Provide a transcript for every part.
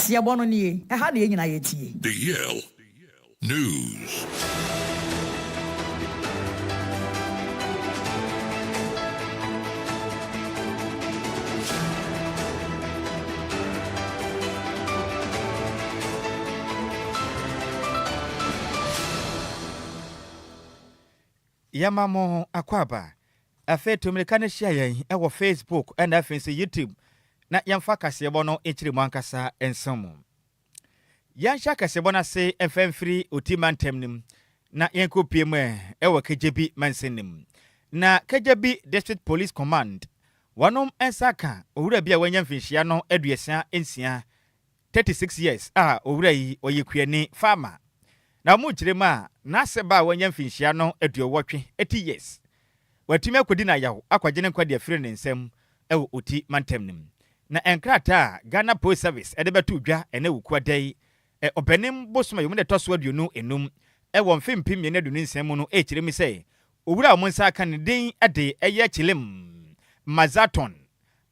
kaseɛ bɔ no nie ɛha na yɛnyina yɛtie The Yale News. Yamamo akwaba afe tumilika ne share yen e wo Facebook and afinso YouTube na yamfa kasebo no enchiri mu ankasa ensomo yansha kasebo na se enfamfiri otimantem nim na yenkopie mu e wo kejebi mansenim na kejebi District Police Command wanom ensaka owura bia wanya mfinhia no aduasa ensia 36 years owura yi oyekuani farmer na mu kirema na seba wanya mfinhia no aduowotwe 80 years watimi akodi na yawo akwagene kwade afire ne nsam ewo oti mantem nim na enkrata Ghana Police Service edebeto dwa ene wukwadai openim bosoma yomu de toso aduonu enum ewo mfimpim ye ne aduonu nsam no ekiremi sei owura omunsa aka ne din ade eye chilim Mazaton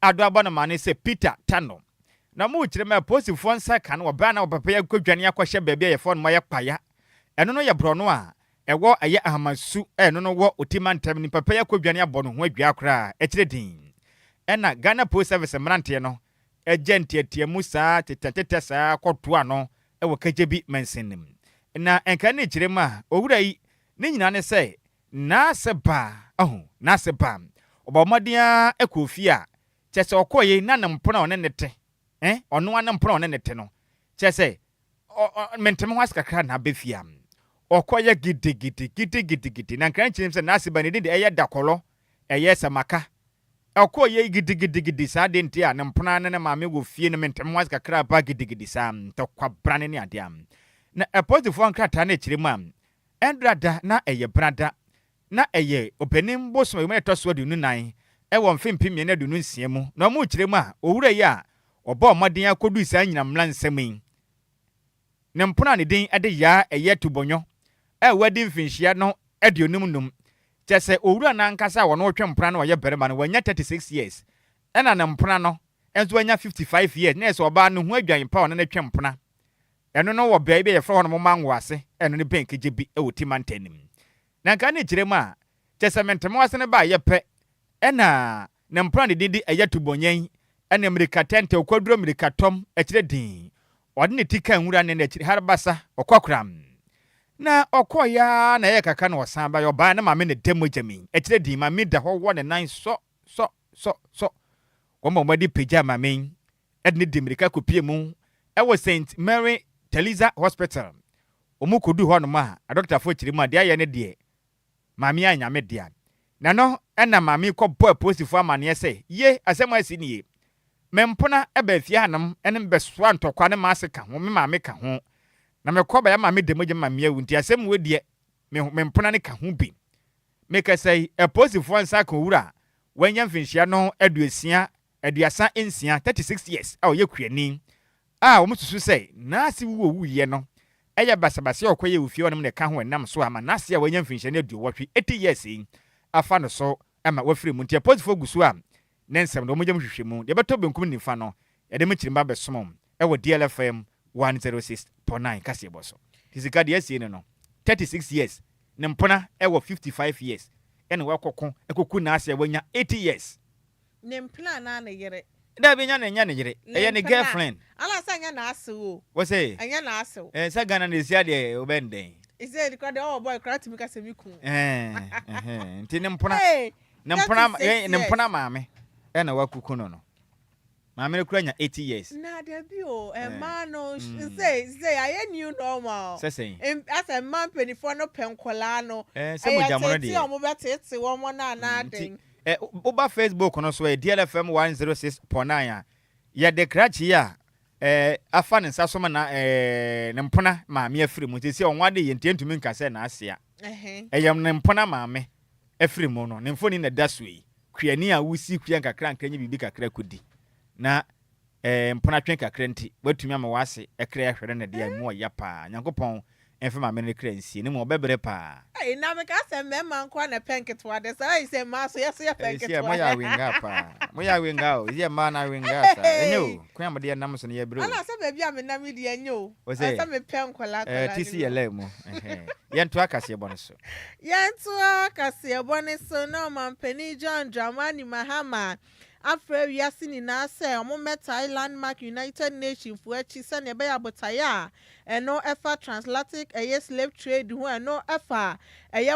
Adwa na mane se Peter Tano na mu kirema posifo nsa kan oba na opapa ya kwadwane akwahye baabi ye fon mo ye kpaya eno no ye brono a ewo aye ahamasu eno no wo otimantem ni papa ya kwadwane abono ho adwa akra ekire din ena Ghana Police Service mrante no agentiatia musa tetetete saa kwotoa no ewo kajebi mansenim na enka ne kirema owura yi ne nyina ne se na seba obomadia ekofia chese okoye na nampona one nete ono anampona one nete no chese mentem ho askakra na befia okoye gidi na nkran chinim se na seba ne de eye dakolo eye samaka okoye gidi sa de ntia nampona ne maame wo fie ne mentem ho askakra ba gidi sa to kwabrane ne ade am na eposifo ankrata na kirema endrada na eye brada na eye openim bosoma yoma etoso adu nunan ewo mfimpim ye na adu nsia mu na mu kiremu a owura yi a oba omaden akodu isa nyina mla nsam ne mpona ne den ade ya eye tubonyo wadi mfinhia no aduonum num chese owura na nkasa wo no otwe mpona na oye berema no wanya 36 years ena ne mpona no enzo wanya 55 years na eso oba no ho adwan pa wo na twe mpona eno no wo baabi ye fro no manwo ase eno ne bank jebi ewotimantanim na nka ne kiremu a chesementemo asene ba yepe ena ne mpra ne didi ayatubonyen ena Amerika tente okwaduro Amerika tom ekire din ode ne tika nwura ne ekire harbasa okwakram na okoya na ye kaka na osan ba yoba na mame ne demojami ekire din mame da ho wo ne nan so wo madi peja mame ede ne di Amerika kopie mu ewo St Mary Teresa Hospital omukodu ho no ma a doctor fo kiremu a de aye ne de mami anyame dia na no ena mami ko boy postifo amane se ye asem asini mempona eba fie hanam ene besoa ntokwa ne maseka ho me mami ka ho na mekoba ya mami demoje mami awunti asem wedie mempona ne ka ho bi make say a postifo ansa ka wura wanya mfinhia no aduasa 36 years a oyekuani a omususu say na asi wu ye no eya basabase okoye ufie onem ne ka ho enam so ama nase a wanya mfinhia ne aduwotwe 80 years afa no so ama wafiri mu ntia posifo gusu a nensem no mojam hwehwemu de beto benkum nifa no de mechirimba besomom ewo DLFM 106.9 kase boso fisika de asie no 36 years ne mpona ewo 55 years ene wakoko ekoku na ase wanya 80 years ne mpla na na yere da be nya ne yere eye ne girlfriend ala sanya na ase o wo say anya na ase sa Ghana ne sia de obenden is it because the boy cry to me ka se mi ku nti ne mpona maame ena wakuku no maame kura nya 80 years na de bi o man no say I new normal say as a man 24 no penkola no se mo jamono de o mo betete wo mo na den oba Facebook no so DLFM 106.9 ya de krachi ya afa ne nsa so ma na ne mpona maame afiri mu nti se onwade ye ntentumi nka se na asia eyam ne mpona maame afiri mu no ne mfoni na dasui kwiani a wusi kwian kakra nkranyi bibi kakra kodi na mpona twen kakra nti watumi ama wase ekra hwere na de mu ya pa nyankopon Enfema me ne kransi ne mo bebre pa. Hey, na me ka se me man kwa na penketwa de say say ma so yes ya penketwa. Yes, moya winga pa. Moya winga o. Ye ma na winga sa. Enyo, kwa mo de nam so ne ye bro. Ala se baby a me na me de enyo. Say me penkola kola. TCL mu. Yen to akase bone so. Yen to akase bone so no man Penny John Dramani Mahama. Afre wiase nyina se omo meta landmark United Nations fu achi se ne be abotaya eno efa transatlantic slave trade hu eno efa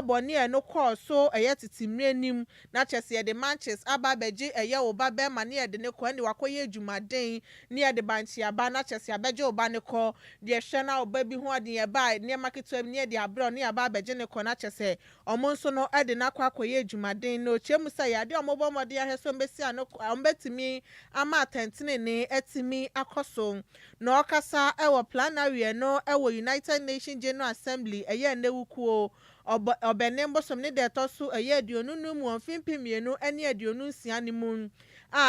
boni eno call so titimre nim na chese de manches aba beji oba be ma ne de ne ko ne wakoye adwumaden ne de banchi aba na chese abeje oba ne ko de hwe na oba bi hu ade ye ba ne marketu ne de abro ne aba beje ne ko na chese omo nso no de na kwa akoye adwumaden no chemu se ya de omo bomode ya heso mbesi ano ombetimi ama atentene ne etimi akoso na okasa ewo planary no ewo United Nations General Assembly newukuo obenem bosom ne de toso aduonunu mu onfimpimienu ene aduonu sianimu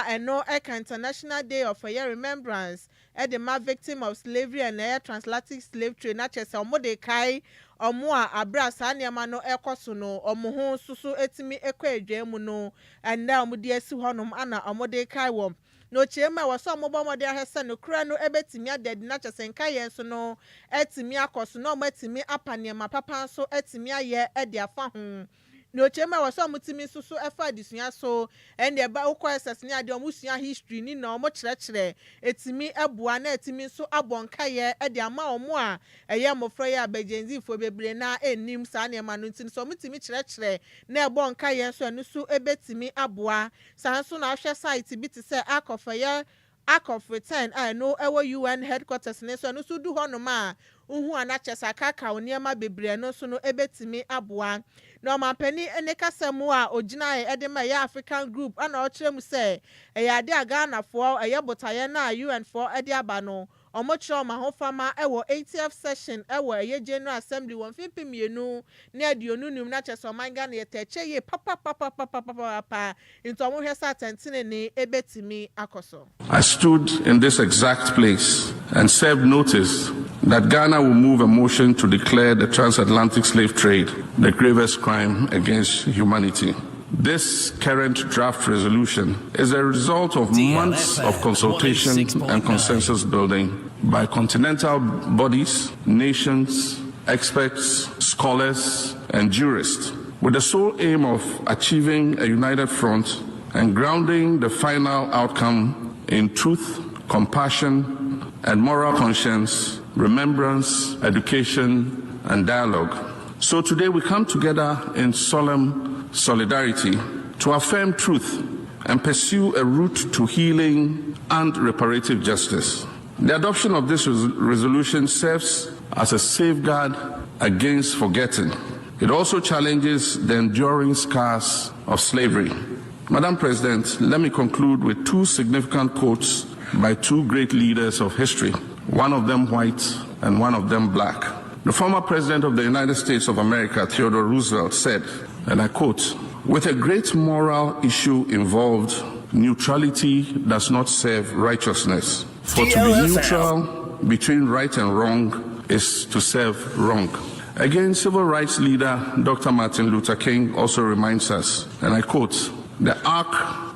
eno International Day of Remembrance the ma victim of slavery and transatlantic slave trade na chese omode kai omo abrasa niama no ekoso no omo ho susu etimi ekwadwam no enda omode asi honom ana omode kai wom no chema waso omobomode ahese no kura no ebetimi aded na chese nka yen so no etimi akoso no omatimi apaniema papa so etimi aye ede afa ho no chema waso mutimi susu efa disuya so ende ba ukwa esesne ade omusuya history ni na omo kyerɛkyerɛ etimi eboa na etimi so abonka ye ede ama omo a eye mofra ye abagenzi fo bebre na enim sa na ema no ntin so mutimi kyerɛkyerɛ na ebonka ye so anu so ebetimi aboa san so na ahwɛ site bi te se akɔfa of return no ewo UN headquarters ne so no so du ho no ma uhu anachesa kaka oniema bebre no so no ebetimi aboa no mampani ene kasemu a ogina edema ya African group ana o kyerem se ade Ghana fo botaye na UN fo ade aba no omochro ma ho fama ewo 80th session ewo General Assembly won fimpimienu ne aduonu num na cheso manga na yeteche ye papa into mo hwesa tentene ne ebetimi akoso. I stood in this exact place and served notice that Ghana will move a motion to declare the transatlantic slave trade the gravest crime against humanity. This current draft resolution is a result of months of consultation and consensus building by continental bodies, nations, experts, scholars, and jurists, with the sole aim of achieving a united front and grounding the final outcome in truth, compassion, and moral conscience, remembrance, education, and dialogue. So today we come together in solemn solidarity to affirm truth and pursue a route to healing and reparative justice. The adoption of this resolution serves as a safeguard against forgetting. It also challenges the enduring scars of slavery. Madam President, let me conclude with two significant quotes by two great leaders of history, one of them white and one of them black. The former President of the United States of America, Theodore Roosevelt, said, and I quote, "With a great moral issue involved, neutrality does not serve righteousness. For to be neutral between right and wrong is to serve wrong." Again, civil rights leader Dr. Martin Luther King also reminds us, and I quote, "The arc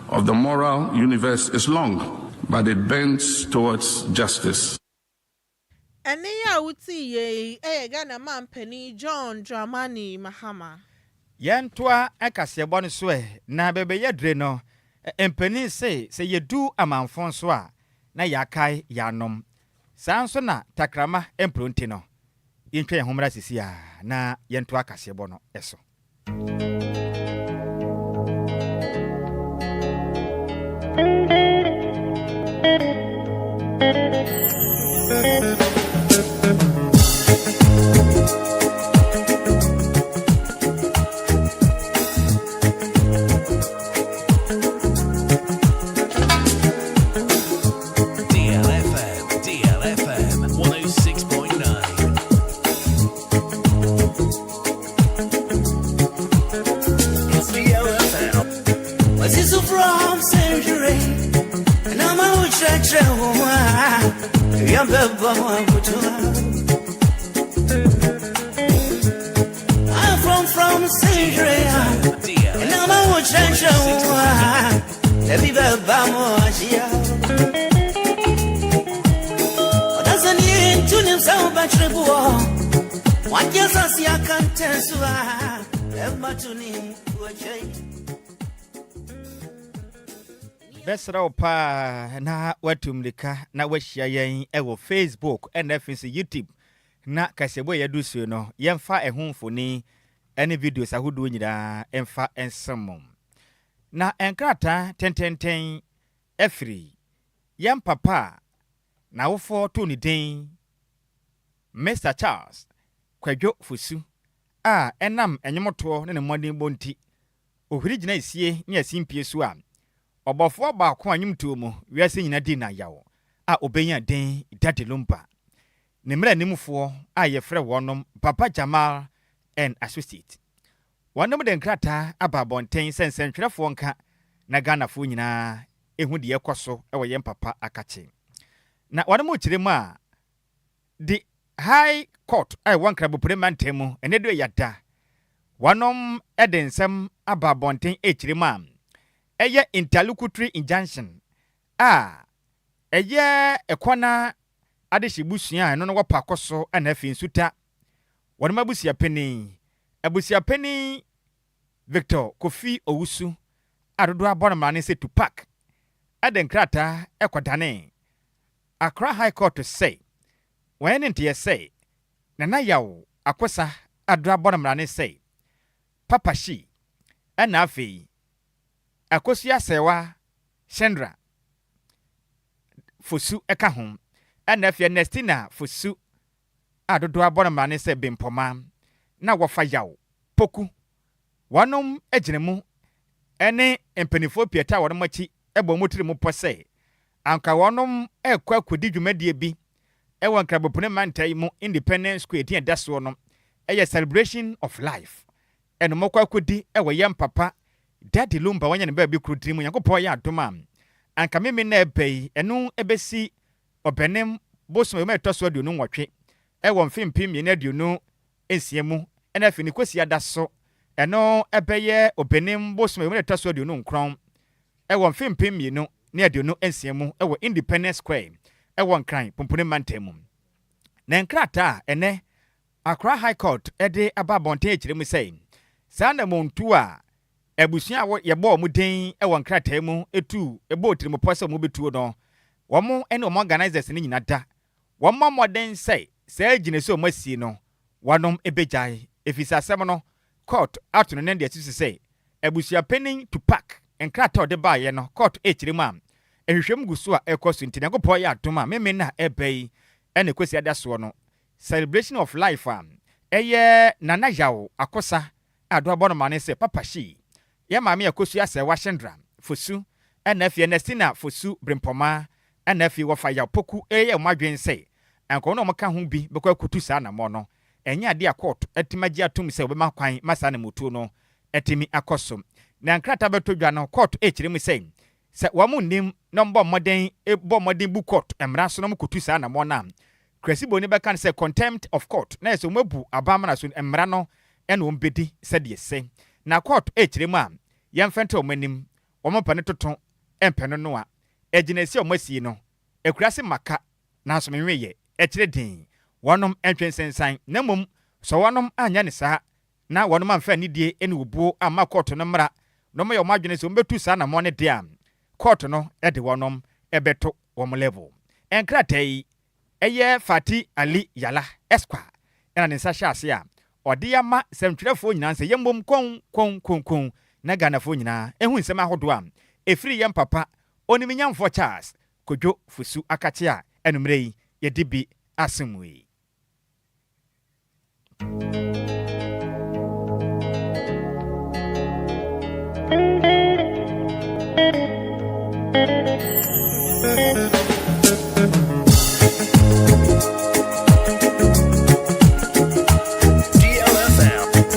of the moral universe is long, but it bends towards justice." Ene ya uti ye Ghana man Penny John Dramani Mahama. Yentoa akasebo no so na bebe yedre no empani se yedu amanfon so a na yakai yanom sanso na takrama empronti no yentwe homra sisi a na yentoa akasebo no eso. DLFM 106.9. It's DLFM. What's this from century? And I'm a witch. I'm from Century, and I'm a watch and show. Every Bamo, doesn't need to live so much. What yes, I see, I can't tell you. Ever to need to a change. Besra pa na watumlika na washia yen ewo Facebook and YouTube na kasebo yadusu no yemfa ehunfoni ene videos ahudu nyida emfa ensamo na enkrata tenten efri yem papa na wofo to ni den Mr. Charles Kwadwo Fusu enam enyemoto ne modern bonti ohiri gina isie ne asimpie so a Obofo ba ko anyumtuo mu wiase nyina di na yawo obenya den dade Lumba ne mra nimfo yefre wonom Papa Jamal and Associate wonom de nkrata ababonten sensentwerefo nka na Ghanafo nyina ehu de yekoso yem papa akache na wonom kiremu a the High Court wankra bopuremantemu ene do yada wonom edensem ababonten ekiremu eye interlocutory injunction eye ekwana adehibusua eno no wopakoso ana afi nsuta wonma abusia pani Victor Kofi Owusu adodo abonama ne se Tupac adenkrata ekwadane Accra High Court say when ente say na yawo akosa adodo abonama ne say Papa Shi ana afi Akosia sewa Shendra Fusu eka hom ana fie Nestina Fusu adodo abonama ne se bimpoma na wofa yaw poku wanom eginemu ene empanifo pieta wonom achi ebo motiri mu pose anka wonom ekwa kodi dwumadie bi ewo nkrabopone mantai mu Independence Square die daso no eye celebration of life eno mokwa kodi ewo yem papa Daddy Lumba wanya ne ba bi krudirimu yakopɔ ya adoma anka meme na ebei eno ebesi obenem bosom me toso aduonu nwotwe ewo mfimpi me na aduonu ensiemu ena afini kwesi adaso eno ebeye obenem bosom me toso aduonu nkron ewo mfimpi me no na aduonu ensiemu ewo Independence Square ewo nkran pompone mantemu na nkrata ene Accra High Court ede ababonte ekiremu sei sana montu a Ebusia wo yebo mu den won krataa mu etu ebo otirimu pose mu betuo no womo ene omo organizers ni nyina da womo modern say agine so masie no wanom ebejai efisa asem no court atuno ne de tisi say ebusia penin to pack enkrataa ode ba ye no court ekiremu am ehwehwem guso a ekoso ntine gopo ya adoma meme na ebei ene kwesi adaso no celebration of life am eye nana yawo akosa ado abonoma ne say Papa Shi ya mami akosu ase wa Shendra Fusu ena fie Nestina Fusu brimpoma ena fie wofa ya poku eye mwadwen se anko no mka ho bi bekwa kutu sa na mo no enya de court etimaji atum se obema kwan masa na motu no etimi akoso na nkrata betodwa no court ekiremu se wamunnim no mbo moden bu court emra so no kutu sa na mo na kresibo ni beka se contempt of court na so mabu abama na so emra no ena ombedi se de se na court ekiremu a yemfente omanim omopane toton empeno no a eginesi omasi no ekurase maka na so menweye ekire din wonom entwensensan na mom so wonom anya ne saa na wonom amfa nidie ene obuo ama court no mra no mo yomadwene so mbetu saa na mo ne dia court no ede wonom ebeto wom level enkratai eye Fati Ali Yala Esquire ena ne sa hyase a ode yama semtwerefo nyina nse yembom kon na Ghanafo nyina ehu nsem ahodo am efiri yem papa oniminyamfo Charles Kwadwo Fusu akache a enumre yi yedibi asemwe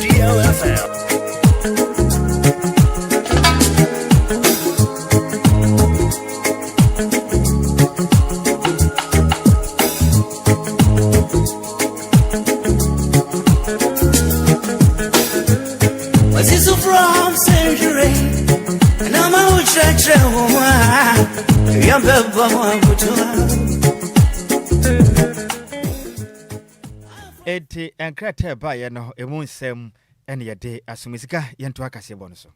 DLFM. Eti enkrate ba ye no emu nsem ene yede asumizika yento akase bɔ no so.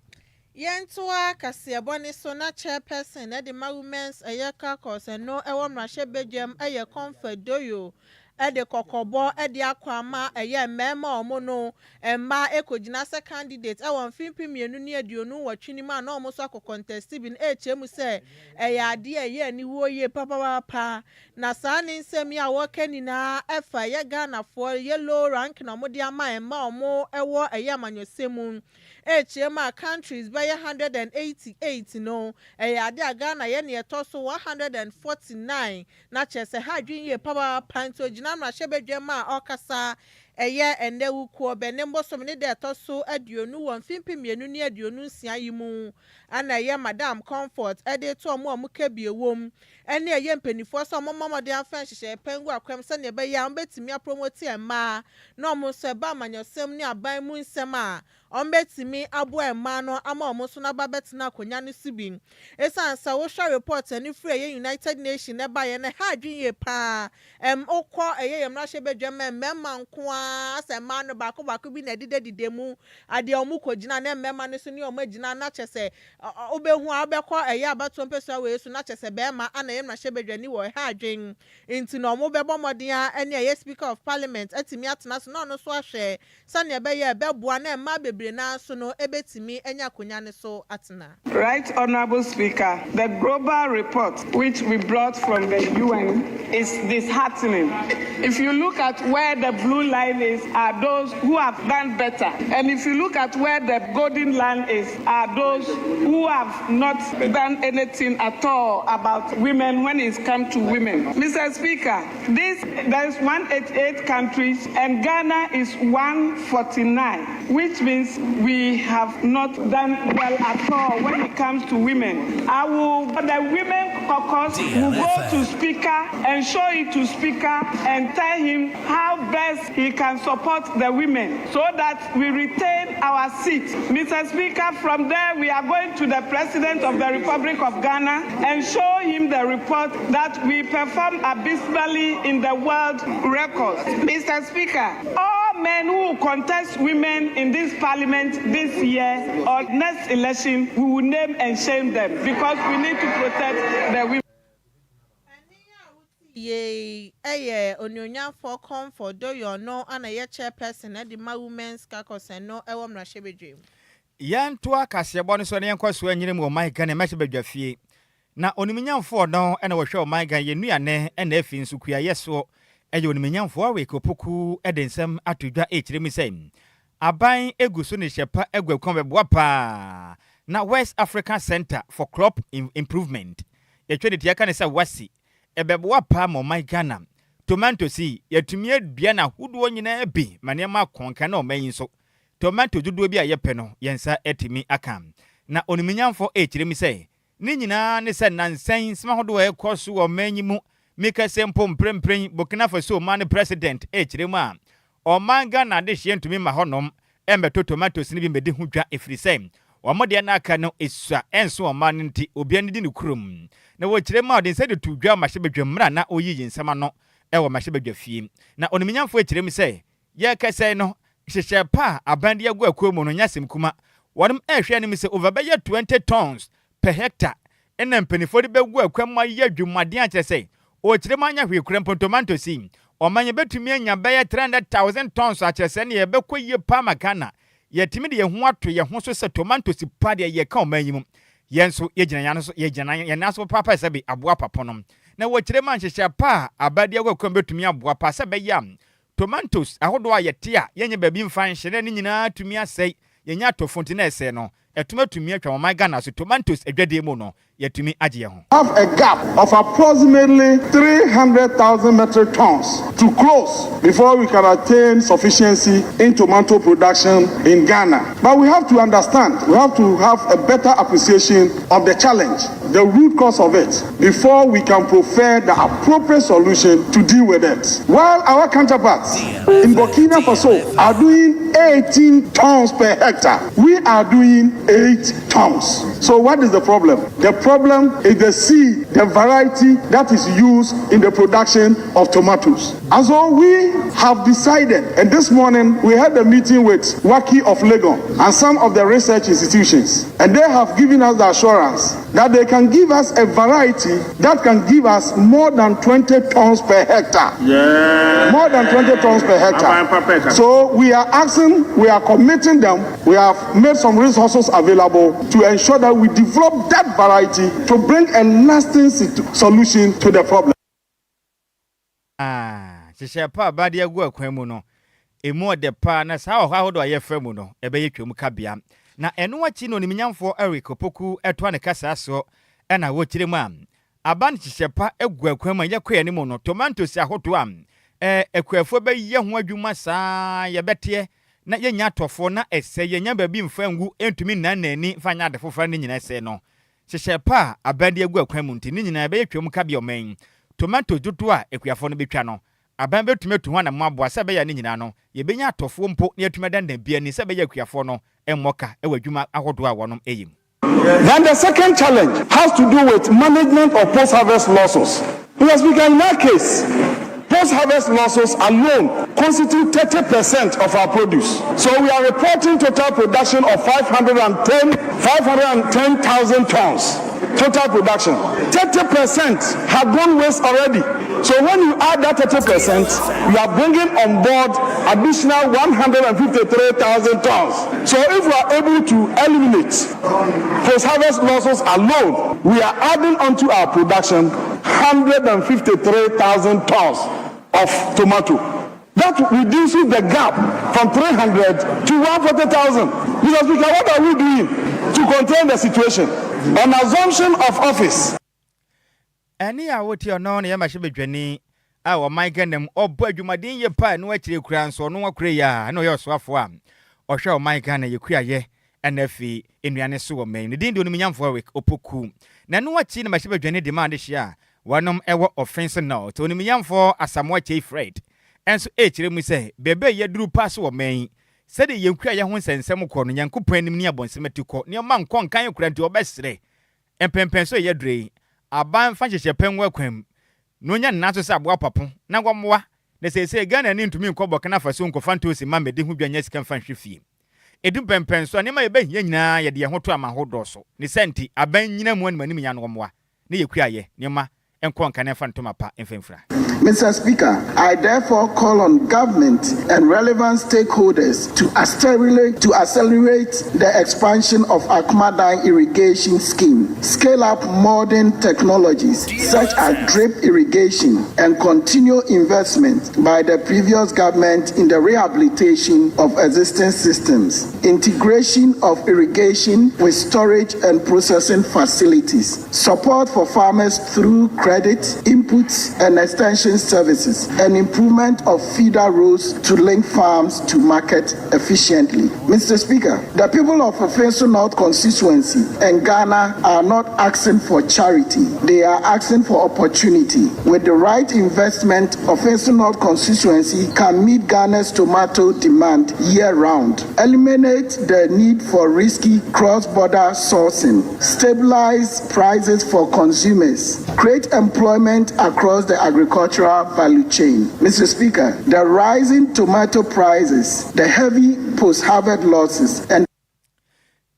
Yento akase bɔ ne so na chairperson na the women's ayaka cause no ewo mrahye bedwam eye confedoyo ede kokobo ede akwama eye mema omo no emma ekogina se candidate ewo mfimpi mienu ne aduonu watwini ma na omo so akontest bin echemu se eye ade eye ni woye papa na saa ne nsem ya wokani na efa ye Ghana for yellow rank na omo de ama emma omo ewo eye amanyosemu echema countries by 188 no ade Ghana ye ne etoso 149 na chese hadwin ye papa panto na mrahye okasa eye ende wuko benembo som ne de etoso aduonu won fimpi mienu ne aduonu nsia yimu ana ye madam comfort ede to omo amukabie wom ene eye mpanifo so omo de afan hyehyɛ pengu akwam se ne be ya mbetimi apromote ema na omo so ba manyosem ne aban mu nsem a ombetimi abo ema no ama omo so na ba betina akonya no sibin esan sa wo hwa report ani free ye United Nation ne ba ye ne ha adwin ye pa okọ eye mrahye bedwam memma nko asema no bako bi na dide mu ade omu kogina na memma no so ne omu agina na chese obehu abekọ eye abato mpesa we so na chese bema ana ye mrahye bedwani wo ha adwin inti no omu bebo modin ene eye speaker of parliament atimi atena so no so ahwe sane be ye beboa na emma bebre na so no ebetimi enya konya ne so atena. Right Honorable Speaker, the global report which we brought from the UN is disheartening. If you look at where the blue line is, are those who have done better. And if you look at where the golden line is, are those who have not done anything at all about women when it's come to women. Mr. Speaker, there is 188 countries and Ghana is 149, which means we have not done well at all when it comes to women. The women caucus will go to Speaker and show it to Speaker and tell him how best he can support the women so that we retain our seat. Mr. Speaker, from there we are going to the President of the Republic of Ghana and show him the report that we perform abysmally in the world records. Mr. Speaker, all men who contest women in this parliament this year or next election, we will name and shame them because we need to protect the women. Ye onyonya for comfort do you know ana ye chairperson at the women's caucus no ewo mrahye bedwam yanto akase bɔ no so ne yenkoso anyire mu my Ghana mrahye bedwafie na oniminyamfo no ena wo hwe my Ghana ye nuane ena afi nsu kua yeso eye oniminyamfo awe kopoku edensem atodwa echiremi sem aban eguso ne hyepa agwakon beboa pa na West African Center for Crop Improvement etwe de aka ne sa wasi ebeboa pa mo my Ghana tomato si yatumi adua na hudo nyina bi manema konka na omanyin so tomato duduo bi a yepe no yensa etimi aka na oniminyamfo echiremi sei ni nyina ne se nansen sma hodo ekoso omanyimu mika sempo mprempren Burkina Faso man president echiremu a oman Ghana de hye ntumi ma honom embeto tomatoes ni bi medi hudwa efrisem wamode na aka no esua enso oman nti obi ani di ne kurum na wo chirema de se de tudwa mahye bedwamra na oyiyi nsema no ewo mahye bedwafie na oniminyamfo echirem se ye kese no hyehye pa abande agu akomu no nyasem kuma wonom ehwe anim se over 20 tons per hectare ena mpanifo de begu akwam aye adwumade a kyerese o chirema anya hwe kurempo tomato si omanye betumi anya 300,000 tons a kyerese ne ye bekoye pa makana yetimi de ye ho ato ye ho so se tomato si pa de ye ka omanyim yenso yegina yaso yegina yanaso papa se bi aboa paponom na wo chirema hyehye pa abade akwam betumi aboa pa se be yam tomatoes ahodo a yete a yenye babi mfan hyere ne nyina tumi asai yenya to fonti na ese no etumatumi atwa my Ghana so tomatoes edwade mu no yetumi agye ho have a gap of approximately 300,000 metric tons to close before we can attain sufficiency in tomato production in Ghana. But we have to understand, we have to have a better appreciation of the challenge, the root cause of it, before we can prefer the appropriate solution to deal with it. While our counterparts in Burkina Faso are doing 18 tons per hectare, we are doing 8 tons. So what is the problem? The problem is the seed, the variety that is used in the production of tomatoes. And so we have decided, and this morning we had a meeting with Waki of Legon and some of the research institutions, and they have given us the assurance that they can give us a variety that can give us more than 20 tons per hectare. Yeah. More than 20 tons per hectare. So we are asking, we are committing them, we have made some resources available to ensure that we develop that variety to bring a lasting solution to the problem. Shapa badia go kwemu no emu de pa na sa ho do aye fremu no ebe ye twemu kabia na eno achi no nimnyamfo Eric Opoku eto ne kasa so e na wo kiremu am aban shapa egwa kwemu ye kwa ne mu no tomatoes ahoto am ekwafo be ye ho adwuma saa ye bete na ye nya tofo na ese ye nya ba bi mfangu entumi nanani fanya de fofra ne nyina ese no shapa abadia go kwemu nti ne nyina ebe ye twemu kabia omen tomato dudu a ekwafo no betwa no aban betume tu hwana mwaboa se be ya ne nyina no ye benya atofo mpo ne atuma dandan bia ni se be ya kuafo no emmoka ewadwuma ahodo a wonom eyim. Then the second challenge has to do with management of post-harvest losses. Yes, we can in that case, post-harvest losses alone constitute 30% of our produce. So we are reporting total production of 510,000 tons. Total production. 30% have gone waste already. So when you add that 30%, you are bringing on board additional 153,000 tons. So if we are able to eliminate post-harvest losses alone, we are adding onto our production 153,000 tons of tomato. That reduces the gap from 300 to 140,000. Mr. Speaker, what are we doing to contain the situation? On assumption of office. Any a what you know, near my shibby, our my ganem, or Budjumadin, your pie, no actually crowns or no crea, I know your swap one. Or show my gun, you crea ye, and if he in Yanesu main, the didn't do me young for a week, Opoku. Now, no what chin my shibby demand this year. One ever offense no, to me young for a somewhat chief freight. And so, me say, Bebe, ye drew pass or main. Said you cry your ones and some corner, young coupon near Bonsemetuco, near Mount Con, can you grant your best day? And Pempenso ye dre. A ban fancies your pen welcome. No yan not to sab wapapon, now one more. They say Ghana into me cobo can for soon confantos in mamma, who be yes can fancy fee. A do Pempenso, and you may be yena, ye dear hotel my hold also. Nisenti, a ben yina one manimian one more. Near cry ye, near ma, and con can fan to my pa and femfra. Mr. Speaker, I therefore call on government and relevant stakeholders to accelerate the expansion of Akmadang irrigation scheme, scale up modern technologies such as drip irrigation, and continue investment by the previous government in the rehabilitation of existing systems, integration of irrigation with storage and processing facilities, support for farmers through credit, inputs, and extension services, and improvement of feeder routes to link farms to market efficiently. Mr. Speaker, the people of Offenso North constituency and Ghana are not asking for charity. They are asking for opportunity. With the right investment, Offenso North constituency can meet Ghana's tomato demand year-round, eliminate the need for risky cross-border sourcing, stabilize prices for consumers, create employment across the agricultural value chain. Mr. Speaker, the rising tomato prices, the heavy post-harvest losses, and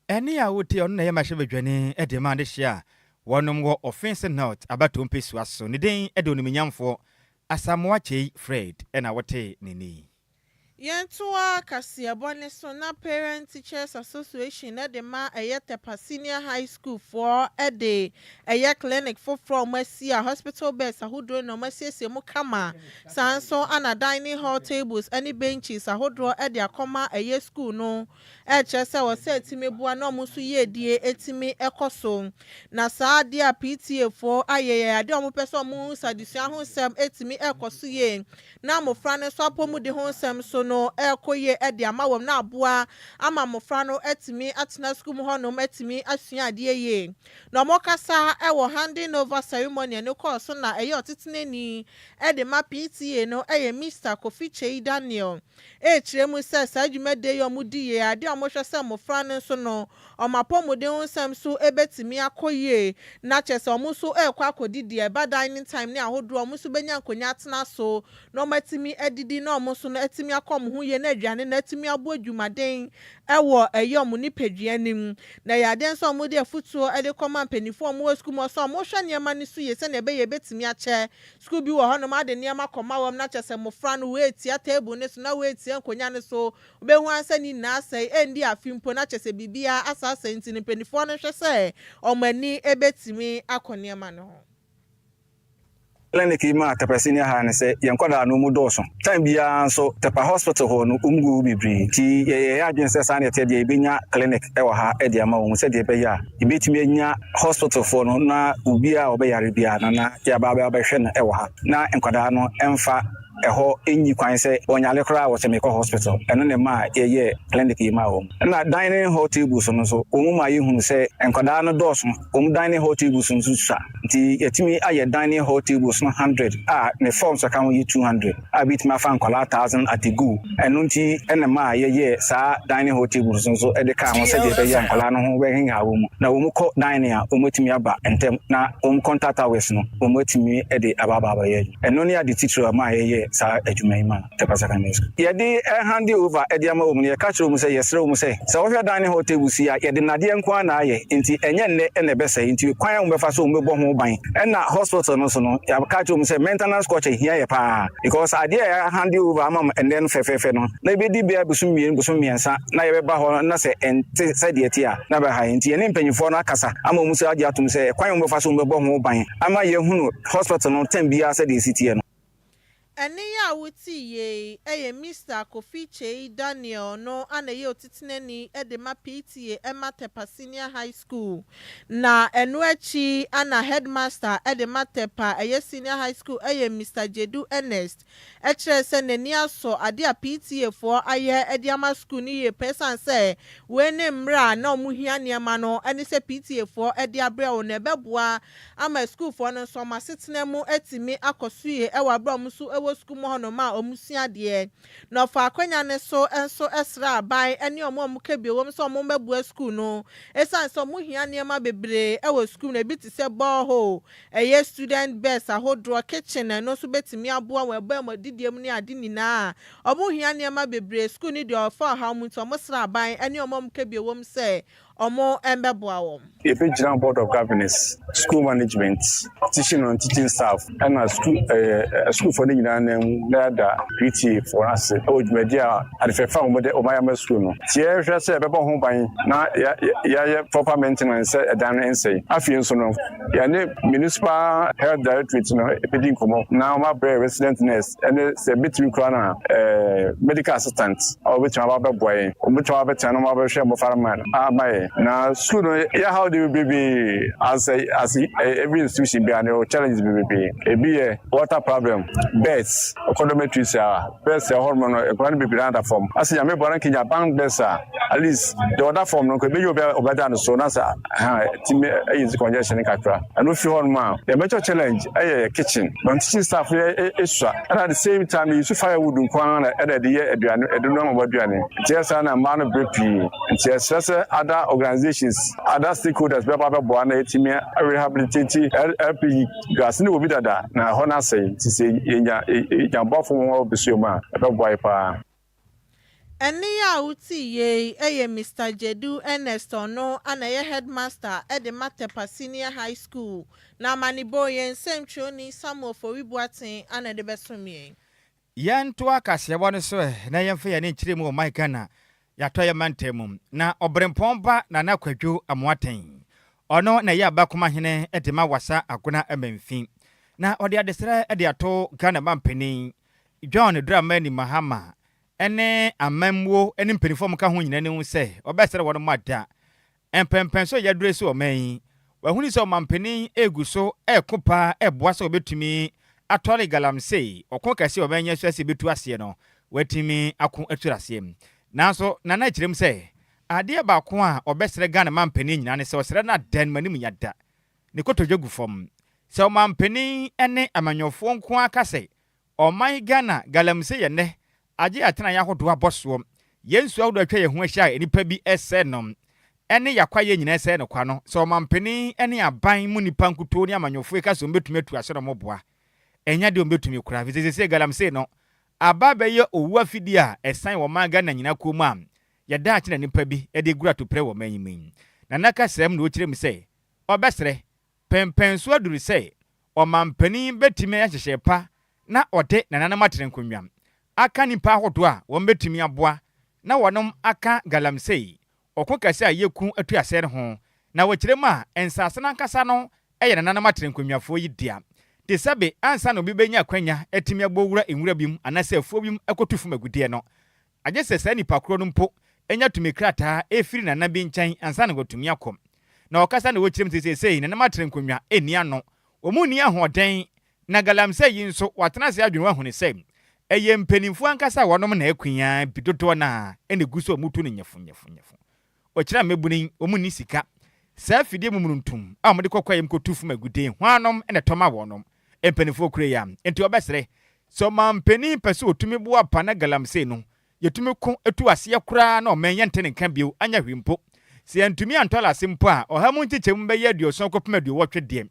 any I would tell Nhyiraba Kwadwo a demand this year. One more offense not about to piss was so. Nidin Edonimian for a Adjoa Agyei Fred and our tea Nini. Yentua Kasiabone Sona Parent Teachers Association at the Ma Ayete Senior High School for a day, a clinic for from Messia Hospital beds, a hoodro no Messia Mukama, Sanso and a dining hall tables, any benches, a hoodro at their comma a year school no. Chesa was said to me, Buano Musuye, dear Etime Ecoso. Nasa, dear PTA for I don't person moons, I discern himself Etime Ecosuye. Now, Mofrana Swapomu de Honsam so no ekoye e de ama wom na aboa ama mofra no etimi atena school mu ho no etimi asua ade ye na mokasa e wo handing over ceremony no course na eye otetenani e de ma PTA no eye Mr. Kofi Daniel e kiremu se sajumede yo mudi ye ade amhwe se mofra no so no omapomode onsam so ebetimi akoye na chese omuso ekwa akodidi e ba dining time ne ahodo omuso benya nkonya atena so no matimi edidi na omuso no etimi akom ho ye na aduane na etimi abo adwumaden ewo eyom ni peduanim na ya den so omode afutuo ede koma mpanifo omo school mo so omo hwa niam ni so ye se na ebe ye betimi ache school bi wo ho no ma de niam akoma wom na chese mofra no we tia table ne so na we tia nkonya ne so obehu ansa ni na asai endi afimpo na chese bibia asa ntini mpanifo no hwe se omani ebetimi akoniam no clinic ma tapasini ha ne se yenkwada no mu doso time bia so tapa hospital ho no umgu bibri ti ye adwen se sa ne te de ebenya clinic e wa ha e de ama wo se de be ya ibetimi enya hospital fo no na ubi a obeyare bia na ya ba ba hwe no e wa ha na enkwada no emfa eho enyi kwan se onyale kra wo se me ko hospital eno ne ma ye clinic yi ma wo na dining hall tables no so omu ma ye hunu se enkwada no doso omu dining hall tables no sa nti yetimi aye dining hall tables no 100 ne forms account yi 200 bit ma fa nkwala 1000 atigu eno nti ene ma ye sa dining hall tables no so e de ka ho se de be ya nkwala no ho we hinga wo mu na omu ko dining a omu timi aba entem na omu contact hours no omu timi e de ababa ye eno ne ade teacher ma ye sa adwumaima tepasaka nesko ye de hand over e de ama omu ye ka kiro mu se yesre omu se sa wo hwa dining hall tables ya ye de nade enko na aye nti enye nne ene be se nti kwan omu be fa so omu bo ho ban na hospital no so no ya ka kiro mu se maintenance coach here ye pa because idea hand over ama and then fefe no na be di bia busum miensa na ye be ba ho na se ente se de etia na be ha nti ye ne mpanyifo no akasa ama omu se agi atum se kwan omu be fa so omu bo ho ban ama ye hunu hospital no tem bia se de city no ene ya wuti ye eye Mr. Kofi Daniel no anaye otitinani edema PTA Emma Tepa Senior High School na enuachi ana headmaster edema Tepa eye Senior High School eye Mr. Jedu Ernest ekire se nani aso ade a PTA for aye ediama school ni ye person say we ne mra na omuhia niama no ene se PTA for ede abra o na beboa ama school for no so ma setenemu etimi akosuye ewa abra musu school mo no ma omusia de no fa akwanya ne so enso esra abai ene omo kebie wom so omo mebu school no esan so mo hia niam bebre e wo school na bi ti se borehole eye student bus ahodro kitchen no so betimi aboa we ba mo didiem ne ade nyina omo hia niam bebre school ni de ofa ha mu to omo sra abai ene omo kebie wom se omo embeboa wom if you join board of governors school management teaching staff and school for the da PTA for us media at the farm with the Obama school no tie say be ho ban na ya proper maintenance dan ensay afien so no ya ne municipal health directorate no epedin komo na ma bre resident nurse and say between kwana medical assistant or which ma ba boy o which ma ba tan ma ba hwe mo farman amaye na school no ya how do be as every institution be an challenges be water problem beds econometries beds hormone economic be under form as ya me boran kinya bank beds at least the other form no ko be you be obadan so na sa time is congestion kakra and if you on ma the major challenge kitchen don't teaching staff extra and at the same time you firewood nkwan na e de ye aduane edunu ma aduane just na man brepi just other organizations other stakeholders be ba bo na etimi rehabilitate LP gas ni obi dada na hona say ti say enya bofo won obisioma be boy pa eni ya uti ye eye Mr. Jedu Ernest no anaye headmaster edema Tepa Senior High School na manibo yen semtro ni Samuel Foribuatin ana de besomie yan to akase won so na yemfa ya ne nkiremu o Maikana ya to ya mantemu na obrempomba na Kwadwo Amoaten ono na ya bakoma hene edema wasa agona amamfin na ode adesere ede ato Ghana mampeni John Dramani Mahama ene amamwo ene mpenifom ka ho nyina ne hu se obesere won mada empempen so yadure so oman wahuni so mampeni eguso ekopa eboa so obetumi atole galamsey okon kase obenya so ase betu ase no watimi ako aturasiem nanso nana kyerem sɛ ade ba ko a obesre Ghana mampani nyina ne sɛ osre na dan manim nyada ne kotodwogu fam sɛ mampani ene amanyofo nko aka sɛ oman Ghana galamse ye ne agye atena ya hodo aboso yensu ahodo atwa ye ho ahia enipa bi ese nom ene yakwaye nyina ese ne kwa no sɛ mampani ene aban mu nipa nkuto ne amanyofo ka sɛ ombetumi atu ase no moboa enya de ombetumi kura visese galamse no aba bɛyɛ owu afidi a ɛsan wɔ man Ghana nyina kɔm a yɛda akye na nipa bi ɛde gura to pre wɔ man yimin na naka sɛm na okyerɛ mu sɛ ɔbɛsrɛ pɛmpɛn so aduru sɛ ɔmampani betimi ahyehyɛ pa na ɔde nananam atrenkonwam aka nipa ahodo a wɔn betimi aboa na wɔnom aka galamsei ɔko kase a yeku atu asɛre ho na wɔkyerɛ mu a ensase nankasa no ɛyɛ nananam atrenkonwafo yi dia de sabe ansa no bi benya kwanya etimi agbowura enwura bim anase afuo bim ekotufum agudie no agye sɛ saa nipa kro no mpo enya tumi krata efiri nana bi nkyɛn ansa no gotumi akom na ɔkasa na wɔkyerɛm sesei na matrenkonwa eni ano omu ni ahoden na galamsey yi nso watena se adwene wahune sɛ ɛyɛ mpanimfo ankasa wɔnom na akunya bidodo na ene guso mutu ne nyefo ɔkyerɛ mebuni omu ni sika saa fidie mumuruntum a ɔmde kɔkɔ yem kotufum agudie hwanom ene tɔma wɔnom empanimfo kure ya enti ɔbɛsrɛ so mampani pɛsɛ otumi boa pa na galamsey no yetumi ko etu ase kura na ɔman yɛnte ne nka bio anya hwimpo sɛ ntumi antola simpo a ɔhamu ntikyem bɛyɛ aduoson kɔpem aduowɔtwe de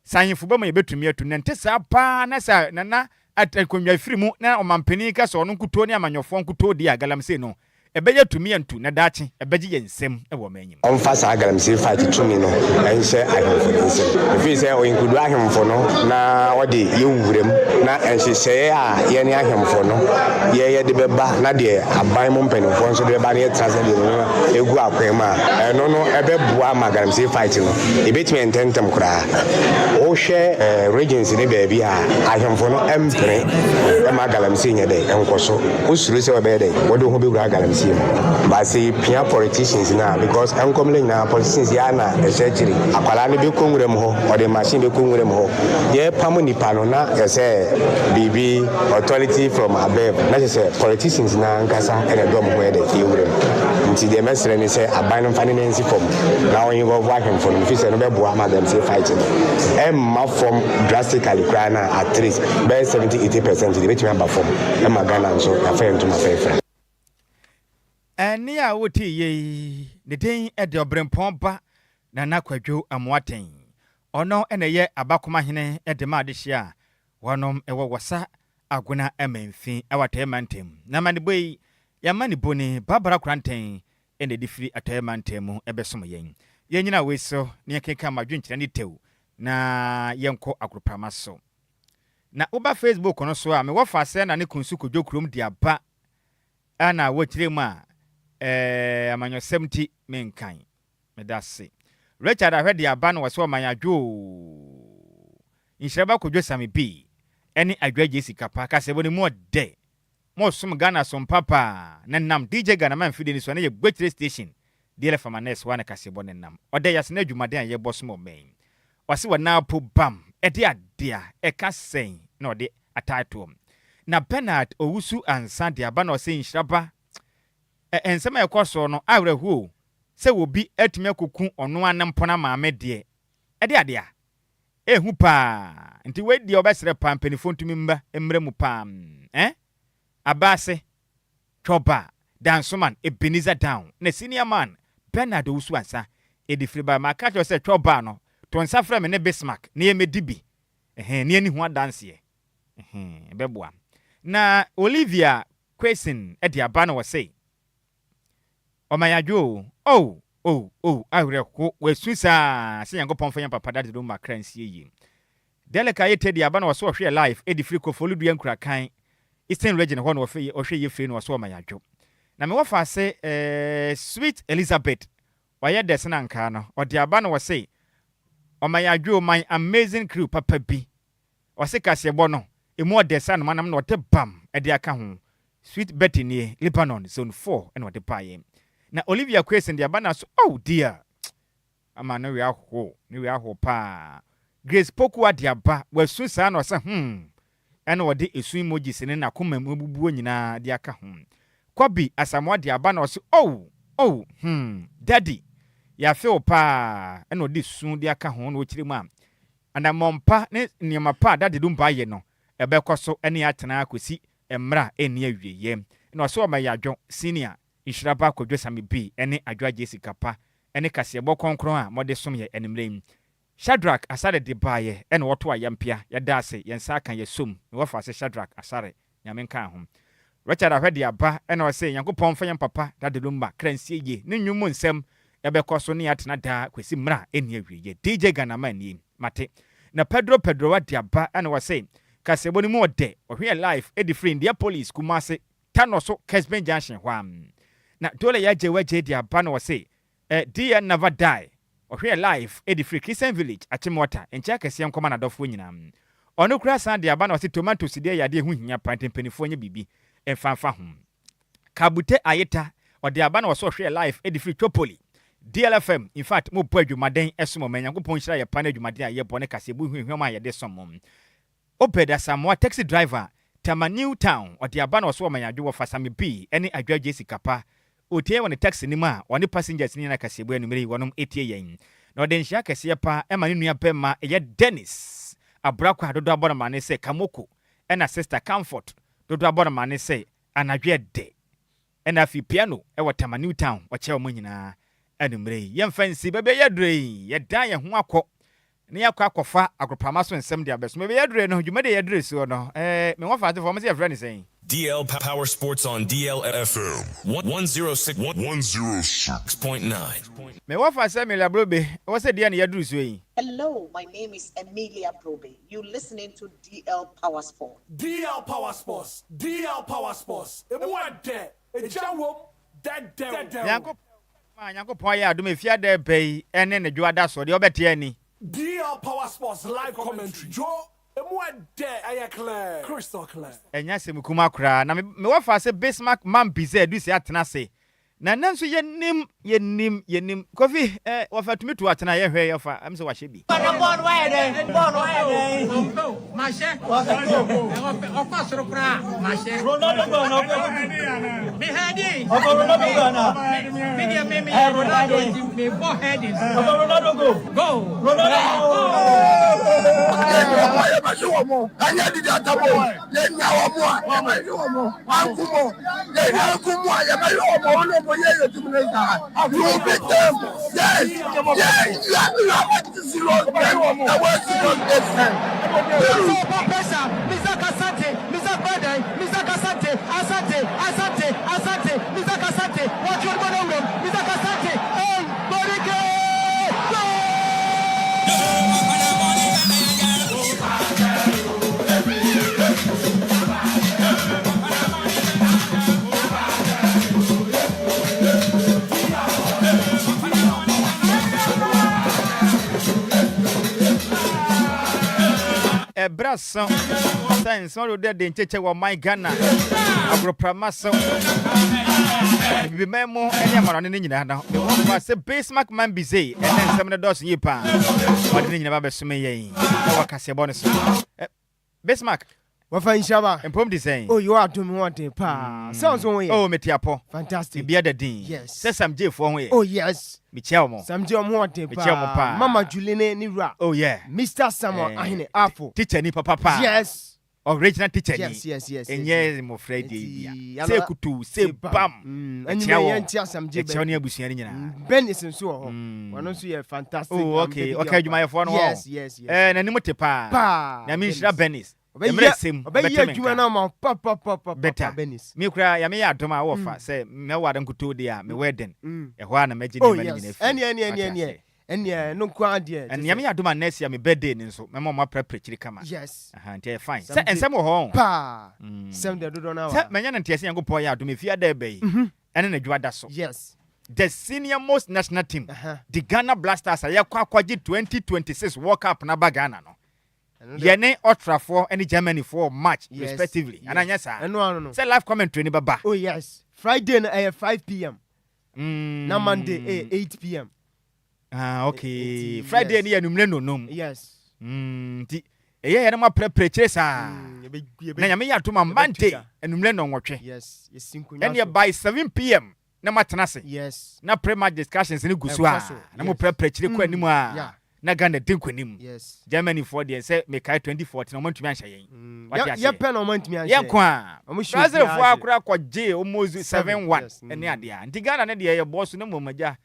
sanyefo bɛma yɛbɛtumi atu na nte saa pa na sa nana akonwa firi mu na ɔmampani ka sɛ ɔno nkuto ne amanyɔfo nkuto de a galamsey no ɛbɛyɛ tumi antu na daakye ɛbɛgye yɛ nsɛm ɛwɔ manyim ɔmfa saa galamsey fight tumi no ɛnhyɛ ahemfo no nsɛm ɛfiri sɛ ɔyinkudu ahemfo no na wɔde yɛwuram na ɛnhyehyɛeɛ a yɛne ahemfo no yɛde bɛba na deɛ aban mu mpanimfoɔ nso de bɛba na yɛtra sɛ deɛ no ɛgu akwan mu a ɛno no ɛbɛboa ma galamsey fight no ɛbɛtumi ɛntɛntɛm koraa wohwɛ regency ne baabi a ahemfo no ɛmpere ɛma galamsey nyɛ dɛ ɛnkɔ so wosuro sɛ wɔbɛyɛ dɛ wɔde ho bɛwura galamsey but say pia politicians now because enkomle na politicians ya na essentially akwala ne be konwurem ho or the machine be konwurem ho ye pam nipa no na say bibi authority from above na say politicians na nkasa ene dom ho e de yewurem nti de mesre ne say aban no fane nansi form na on involve working for them fi say no be boa madam say fighting ma form drastically cry na at least by 70-80% de betimi aba form e magana so afa ntuma fa Eni a woti ye ne den ede obrempon ba na nakwadwo amoaten ono ene ye abakoma hene ede ma de hia wonom ewo wasa aguna emenfi awatemantem na mane boy ya mane boni babara kranten ene difiri atemantem ebesom yen yenyina weso ne yekeka madwenkyere ne tew na yenko akroprama so na uba Facebook no so a me wo fa se na ne kunsu kodwokrom di aba ana wokyire mu a amanyo 70 menkan medase Richard ahwede aba no waso man Adjoa Nhyiraba Kwadwo Sammy B ene Adjoa Agyei Sikapa ka se boni mo de mo som Ghana som papa na nam DJ Ghana man fidi ni so na ye Gwetre station DLFM anes wana ka se boni nam ode yas na adwumaden ye bosom men wase wana po bam ede adea e ka sen na ode atato na Bernard Owusu ansa de aba no se Nhyiraba ensema ekoso no awrehu se wobi atumi akoku ono anampona maame de ade ade a ehu pa nti wedi obesere pa mpanifo ntumi mba emremu pa abase choba dansoman Ebenezer down na senior man Bernard Owusu ansa edifiri ba maka cho se choba no to nsa frɛ me ne Bismark na ye medibi ne ani hu adanse beboa na Olivia Question edi aba no wose Omayadwo ahre ko wesusa se yankopon fa yan papa dade do makransie yi deleka yete di aba na so hwe live edi free ko folu dua nkura kan Eastern region ho na hwe ye free no so Omayadwo na me wo fa se Sweet Elizabeth waye dese na nka no odi aba na wo se Omayadwo my amazing crew papa bi wo se kasebo no emu odesa no manam na ote bam edi aka ho Sweet Betty ni Lebanon zone 4 ene odi paye na Olivia Question dia bana so dear ama no we aho pa Grace Poku adia ba wasu sa no se ɛna wɔde esu emoji sene na koma mu bubuo nyinaa de aka ho kwabi asamoa de aba na ɔse daddy ya feel pa ɛna ɔde su de aka ho na ɔkyerɛ mu a anamompa ne nneɛma pa daddy Lumba ye no ɛbɛkɔ so ɛne atena akosi mmra ɛne awieye na ɔse ɔma yɛ adwo senior Nhyiraba Kwadwo Sammy B ɛne Adjoa Agyei Sikapa ɛne kasebɔ konkron a mɔde som yɛ animrem Shadrach Asare de baye ɛna wɔto ayampia yɛda ase yɛnsa aka yɛsom na wɔfa ase Shadrach Asare nyame nka ho Richard ahwede aba ɛna ɔse Nyankopɔn fa yɛn papa daddy Lumba kransie ye ne nwumu nsɛm yɛbɛkɔ so ne atena da kwesi mmra ɛne awieye DJ Ganama ni mate na Pedro wa de aba ɛna wɔse kasebɔ ni mu ɔde ɔhwɛ live edi free India police Kumase Tanoso Kesben Junction hwam na dole ya Adjoa Agyei de aba na wɔse DN never die ɔhwɛ live edi free Christian village achimota encha kese nkoma na dɔfo nyina ɔno kura san de aba na ɔse tomatoes de yade hu hia pantempanifo nya bibi emfanfa ho kabute ayeta ɔde aba na wɔse ɔhwɛ live edi free Topoli DLFM in fact mo po adwumaden ɛsom Nyankopɔn hyira yɛ pan adwumaden a yɛ bɔ ne kase bu hwehwem a yɛde som Obeda Samoa taxi driver Tama New Town ɔde aba na wɔse ɔmanyadwo wɔ Sammy B ɛne Adjoa Agyei Sikapa otie wɔ ne taxi ni ma wɔne passengers ni na kase bu anumere wɔnom etie yɛn na ɔde nhyia kase pa ɛma ne nua bɛma ɛyɛ Dennis abrakwa dodo abɔ na ma ne sɛ Kamoko ɛna sister Comfort dodo abɔ na ma ne sɛ anadwe de ɛna fi piano ɛwɔ Tama New Town ɔkyɛ wɔn nyinaa anumere yɛn fancy bɛbɛ yɛdure yɛdan yɛn ho akɔ ne yakɔ akɔfa agropama so nsɛm de abɛso bɛbɛ yɛdure no dwuma de yɛdure so no me wɔfa ate fɔ mo sɛ yɛfrɛ ne sɛn DL Power Sports on DLFM 106.9. Me wafa say me labrobe. What say dia na yadru so yi? Hello, my name is Emilia Probe. You listening to DL Power Sports. DL Power Sports. DL Power Sports. Emu ade. Ejawo dead. Nyankopɔn ya adom efia da bai ene ne dwo ada so de obete ani. DL Power Sports live commentary. Joe Emu ade aye clear. Crystal clear. Enya se mukuma kra na me wafa say Bismark Adusei Adusei atena se. Na nanso yenim Kofi wafa tumi to atena ye hwe yafa am se wahye bi. Born Mashe. Ofa soro kra Mashe. Ronaldo no. Me heading. Ronaldo me Ronaldo me four headings. Ronaldo go. Ronaldo. Anya di data mo. Ye nyawo mo. Ankumo. Ye ankumo ya mayo mo no mo ye tumneza. You beat them. Yes. You have to see what they want. The worst is not this time. Mr. Kasante, Mr. Bade, Mr. Kasante, Asante, Mr. Kasante, watch your man over, Mr. Kasante, hey, Borike! Brasso science all de ncheche wo my Ghana agropama so bi memo ene amara ne nyina na me won fa se Bismark Adusei ene nsem ne dos yipa odi ne nyina ba besome yen wa kase bo ne so Bismark wafa Nhyiraba empom de saying oh you are doing one day pa sounds one way oh metiapo fantastic be the din yes say Sam J for ho oh yes Michel mo Sam J mo one day pa Mama Juline ni ra oh yeah Mr. Samuel ahine apple teacher ni papa yes original teacher ni yes enye mo Friday bia say kutu say bam enye yen tia Sam J be ne abusua ni nyina Benis nso ho wono nso ye fantastic oh okay adwuma ye for no yes na ni mo te pa na mi Nhyira Benis Obey adwuma na ma papa Benis me kura ya me ya adom a wo fa say me wade nkuto de a me wedding e ho na meji de mani na fi ene no kwa de and ya me ya adom next year me birthday ni so me ma prepare chiri kama yes ntia fine say ensem ho pa sem de dodo na wa say menya na ntia se yankopon ya adom fi ada bai ene na dwada so yes the senior most national team the Ghana Blasters ya kwakwaji 2026 World Cup na ba Ghana no yene Ultra for any Germany for match respectively and anya sa no say live commentary ni baba oh yes Friday na 5 p.m. na Monday 8 p.m. okay Friday ni enumre no yes eye na ma prepare sa na nyame ya to ma mante enumle no nwotwe yes yesinkunya and by 7 p.m. na matenase yes na pre-match discussions ni gusu a na mo prepare chire kwa nimu a na Ghana den kwanim yes Germany for the say me kai 2014 no mantumi anhya yen ye pen no mantumi anhya ye kwa Brazil for akura kwa je almost 7-1 ene ade a ndi Ghana ne de ye boss no momaja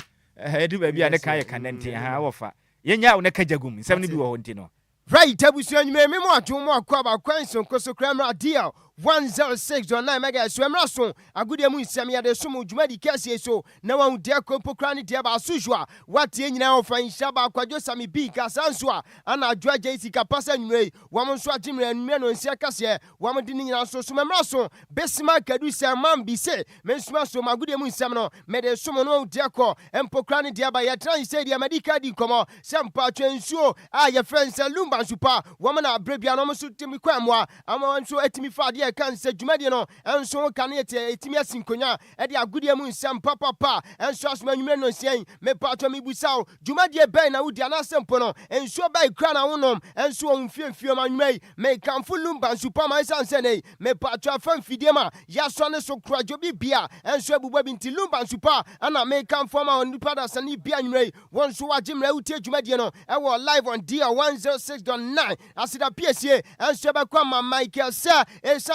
edu ba bia ne kan ye kanante ha wofa yenya ne kajagum nsem ne bi wo honti no right abusu anyume me mo atwo mo akwa ba kwanson koso kramra deal 106.9 mega so emra so agudie mu nsem ya de so mu dwumadi kase so na wan de kompokra ne de ba sojua watie nyina ofa Nhyiraba Kwadwo Sammy bi kasanso a ana Adjoa Agyei Sikapa sanwei wam so atimre anumre no nsia kase wam de nyina so so emra so Bismark Adusei man bi se mensuma so magudie mu nsem no me de so mo no de ko empokra ne de ba ya tran se de medika di komo sempa twensuo a ye friends Lumba super wam na brebia no so timi kwamwa ama nso atimi fa de kan se dwumade no enso kan etimi asinkonya e de agudie mu nsem papa enso asoma nwumre no sien me pato me busaw dwumade ben na wudi anasempo no enso bai kra na wonom enso onfiemfie ma nwumai me kanfo Lumba super ma sanse nei me pato afam fidie ma ya so ne so krajo bibia enso abuba binti Lumba super ana me kanfo ma onipa da sani bia nwumai won so wagimra utie dwumade no e wo live on DL106.9 asida PSA enso ba kwa ma Michael sir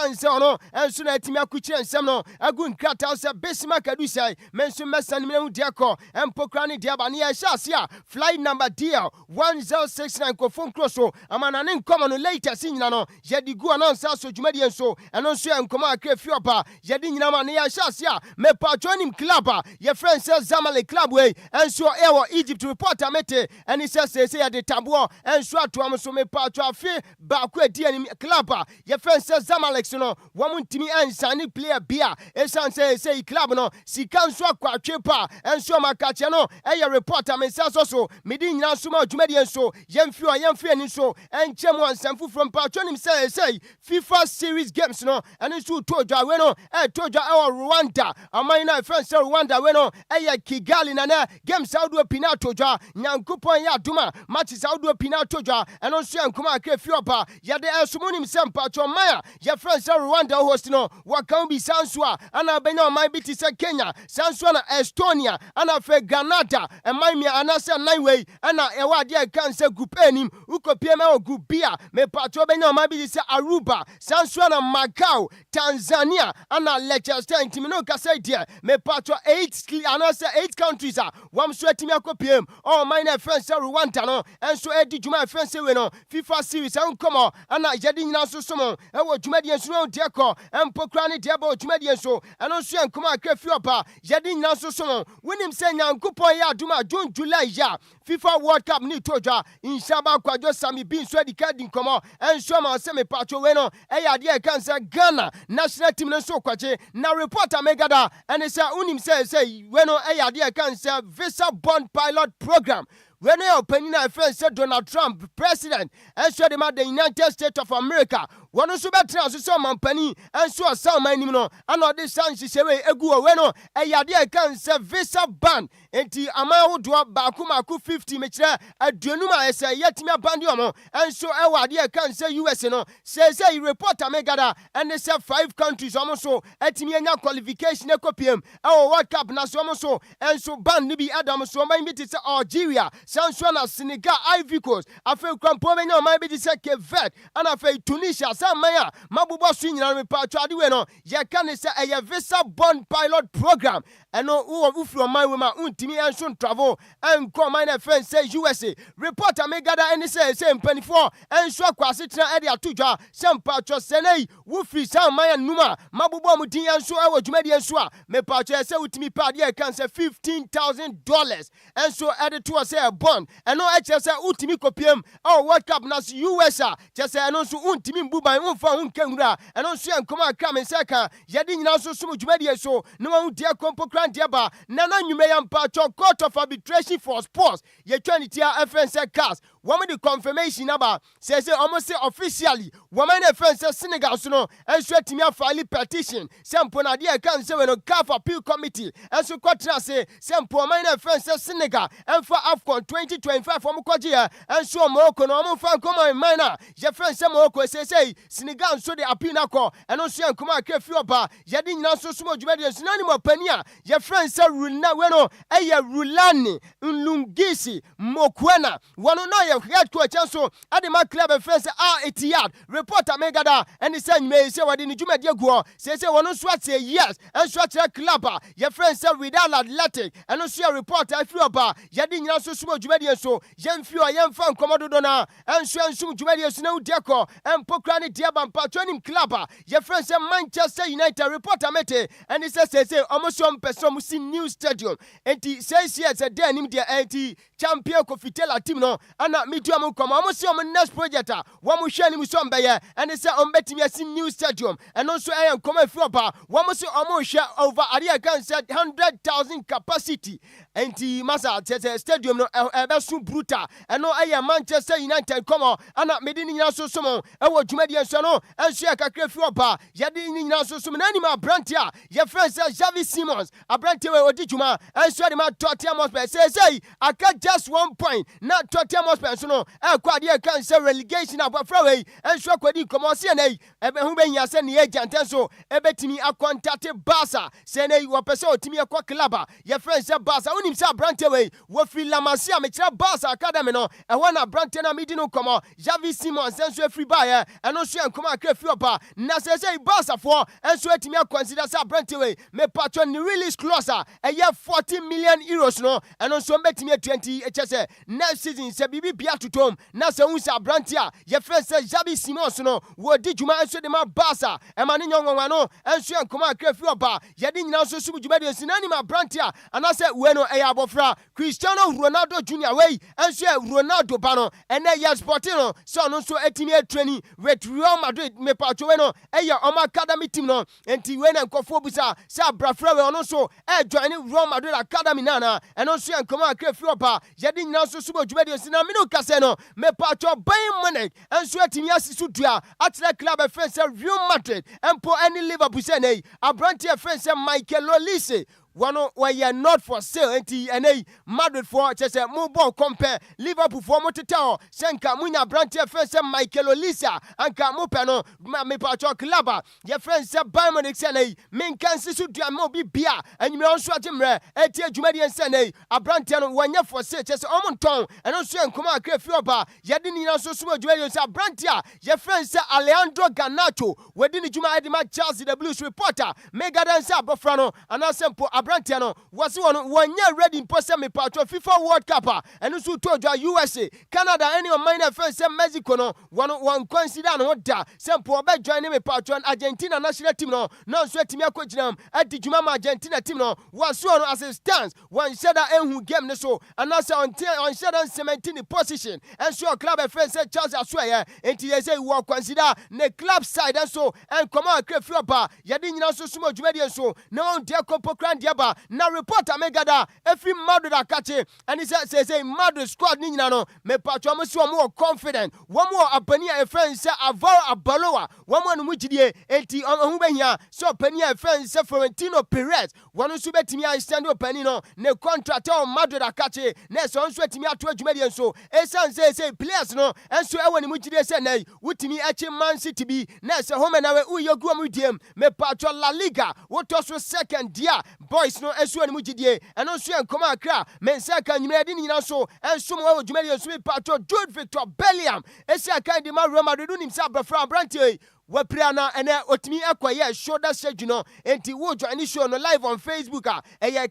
sanse ono enso na etimi akuchire nsem no agu nkrata se Bismark Adusei menso mesani me de ko empokra ne de aba ne ya hyase a flight number DL 1069 ko phone cross so amana ne nkomo no later sinyina no yedi gu anonsa so dwumadi enso eno nso enkomo akra fi opa yedi nyina ma ne ya hyase a me pa joinim club a ye friend say Zamale club we enso ewo Egypt reporter mete eni say ya de tabo enso ato am so me pa to afi ba ko edi ani club a ye friend say Alex no wamuntimi ansani player bia esan say club no sikanso akwatwe pa enso makache no eye reporter mensa so medi nyina so ma dwumadi enso yemfi ani so enchem wansamfu from patronim say FIFA series games no eni so tojo we no tojo Rwanda amai na friend say Rwanda we no eye Kigali na games audio pina tojo nyankopon ya duma matches audio pina tojo eno so yankoma akrefi opa yade esomunim sem patron maya friends Rwanda host no wakan bi sansua ana benya o mai biti se Kenya sansua na Estonia ana fe Canada e mai mi anase naiwei ana e wa de kan se group enim ukopie ma group bia me patro benya o mai biti se Aruba sansua na Macau Tanzania ana Leicester ntimi no kasa dia me patro 8 countries a wam so atimi akopiem o mai na friends Rwanda no enso edi juma friends we no FIFA series an komo ana yedi nyina so somo e wo juma enso deko empokra ne debo dwumadi enso eno so enkoma akrefi opa yedi nyina so so wonim se nyankopon ya aduma June July ya FIFA World Cup ni toja Nhyiraba Kwadwo Sammy bin so edikadi nkomo enso ma se me pacho we no e ya de kan se Ghana national team no so kwache na reporter megada ene se unim se we no e ya de kan se visa bond pilot program. When your opinion, I friend said Donald Trump, president, and so the United States of America. One so better as some company, and so some my name, and all this son she say a go bueno, a yadia can serve visa ban, and the amount do Bakumaku 50 metre, a Dunuma as a Yatima Bandiomo, and so our dear can say US no, says a reporter megada, and they say 5 countries almost so, at Miana qualification a copium, our World Cup Nasomoso, and so ban Nibi Adam, so my meeting Algeria. Sanswana Senegal Ivory Coast afa kwampo no ma be di se Kevet ana afa Tunisia samaya mabubo swinira me pa twade we no ye ka ne se eye visa bond pilot program eno wo ufro man we ma untimi enso travel en ko man na friend say USA reporter me gada any say mpanifo enso akwase tena e de atodwa sempa twa senei wo free samaya numa mabubo mu din enso e wo dwumadi enso a me pa twa se utimi pa de kan say $15,000 enso e de to say bond eno HSA utimi kopiem oh World Cup nas USA chese eno so untimi mbuban unfa unkenwura eno so enkoma aka me seka yedi nyina so sumu dwumadi so no wan dia kompo kran dia ba nana nwume ya mpa cho court of arbitration for sports ye twanitia FNC cast woman the confirmation about says almost say officially woman a friend says Senegal so no and so timia file petition sample na dia can say when CAF appeal committee and so kwatra say sample woman a friend says Senegal and for AFCON 2025 from Kwajia and so Morocco no mo fan come on minor your friend say Morocco say Senegal so the appeal na call and also and come akefi oba yadi nyina so sumo djumadi so nani mo pania your friend say rulna we no Rulani Nlungisi Mokwena wano no ye head coach so adema club friends Etihad reporter megada and he said me say wadi ni djumadi go say wano swat say yes and swat club your friend say without athletic and also reporter afi oba yadi nyina so sumo djumadi so yemfio yemfa nkomodo do na and so nsum djumadi so na udeko and pokra ni diaba patronim club your friend say Manchester United reporter mete and he says say almost some person musi new stadium enti says yes a day nim dia enti champion Kofitela team no ana media mo come almost some next project one mo hwe nim so mbeye and he say on betimi asi new stadium and also ayan come afi oba one mo say omo hwe over area can said 100,000 capacity enti masa stadium no ebe su brutal and no ayan Manchester United come on ana medini nyina so so mo e wo dwumadi so no enso akakra fi oba yadi nyina so so na ni ma brantia your friend say Javi Simons abrantia we odi dwuma enso de ma Tottenham Hotspur say aka just 1 point na Tottenham Hotspur so no e kwa de kan say relegation abafra we enso kwadi komo se na ebe hu benya se ne agent so ebetimi akontate Barca say na wo pese otimi ekwa club your friend say Barca unim say abrantia we wo fi La Masia me kira Barca academy no e wana abrantia na midi no komo Javi Simons enso free buy and no so enkomo akra fi oba na say Barca for enso etimi consider say abrantia we me patron release closer a year 40 million euros no and on so betimi 20 HS next season say bibi bia to tom na say unsa brantia your friend say Javi Simons no wo di djuma enso de ma Barca e ma ne nyonwa no enso enkomo akrafi oba ye di nyina so sum djuma de sinani ma brantia ana say we no e ya abofra Cristiano Ronaldo Jr. we enso Ronaldo ba no ene ya sporting no so no so etimi training with Real Madrid me patcho we no e ya o academy team no enti we na nkofo busa say abrafra we no so e join Real Madrid academy nana and also enkomo akrafi oba yedi nyina so subo djumadi osina minu kase no me patcho Bayern Munich and so atimi asisu dua atena club friends Real Madrid empo any Liverpool say nei abrantie friends Michael Olise wano were not for sale enti ene Madrid for chese mo ball compare Liverpool for moteta senka munya brantie friends Michael Olise anka mo pe no me patcho club ye friends Bayern Munich say nei men kan sisu dua mo bi bia anyime onso atimre eti adwumadi ense nei abrantie no wanya for sale chese omonton eno so enkoma akrafi oba ye de ni so sumo adwumadi ense abrantie ye friends Alejandro Garnacho wedi ni dwuma edima Chelsea the Blues reporter mega dance abofra no anasempo abrantia no wasi wono wanya ready impose me patro FIFA World Cup and so to USA Canada any of minor friends Mexico no one consider no da sempo obe join me patron Argentina national team no so timi akoginam adijuma ma Argentina team no wasi wono as it stands one shada enhu game ne so and also on shada 17 position and so club friends Chelsea aswe enti ye say we consider ne club side and so and come on crefi oba yadi nyina so sumo djumadi so na on de kopokran diaba na reporter megada every Madrid akache and he say Madrid squad ni nyina no me patcho mo so mo confident wo mo apani a friends say Alvaro Abaloa wo mo no mugidie enti on hu behia so apani a friends say Florentino Perez wono so betimi a stand opani no ne contract on Madrid akache na so nso etimi ato adwumadi so esan say players no enso e woni mugidie say na wutimi achi Man City bi na say home na we uyogu amudiem me patcho La Liga woto so second dia boys no enso ni mugidie eno so enkoma akra men say kan nyime ade ni nyina so enso mo wo dwumadi so me patcho Jude Victor Bellingham esi akan di ma Real Madrid nim say abafra brantie wapriana ene otimi ekwaye shoulder surgery no enti wo join show no live on Facebook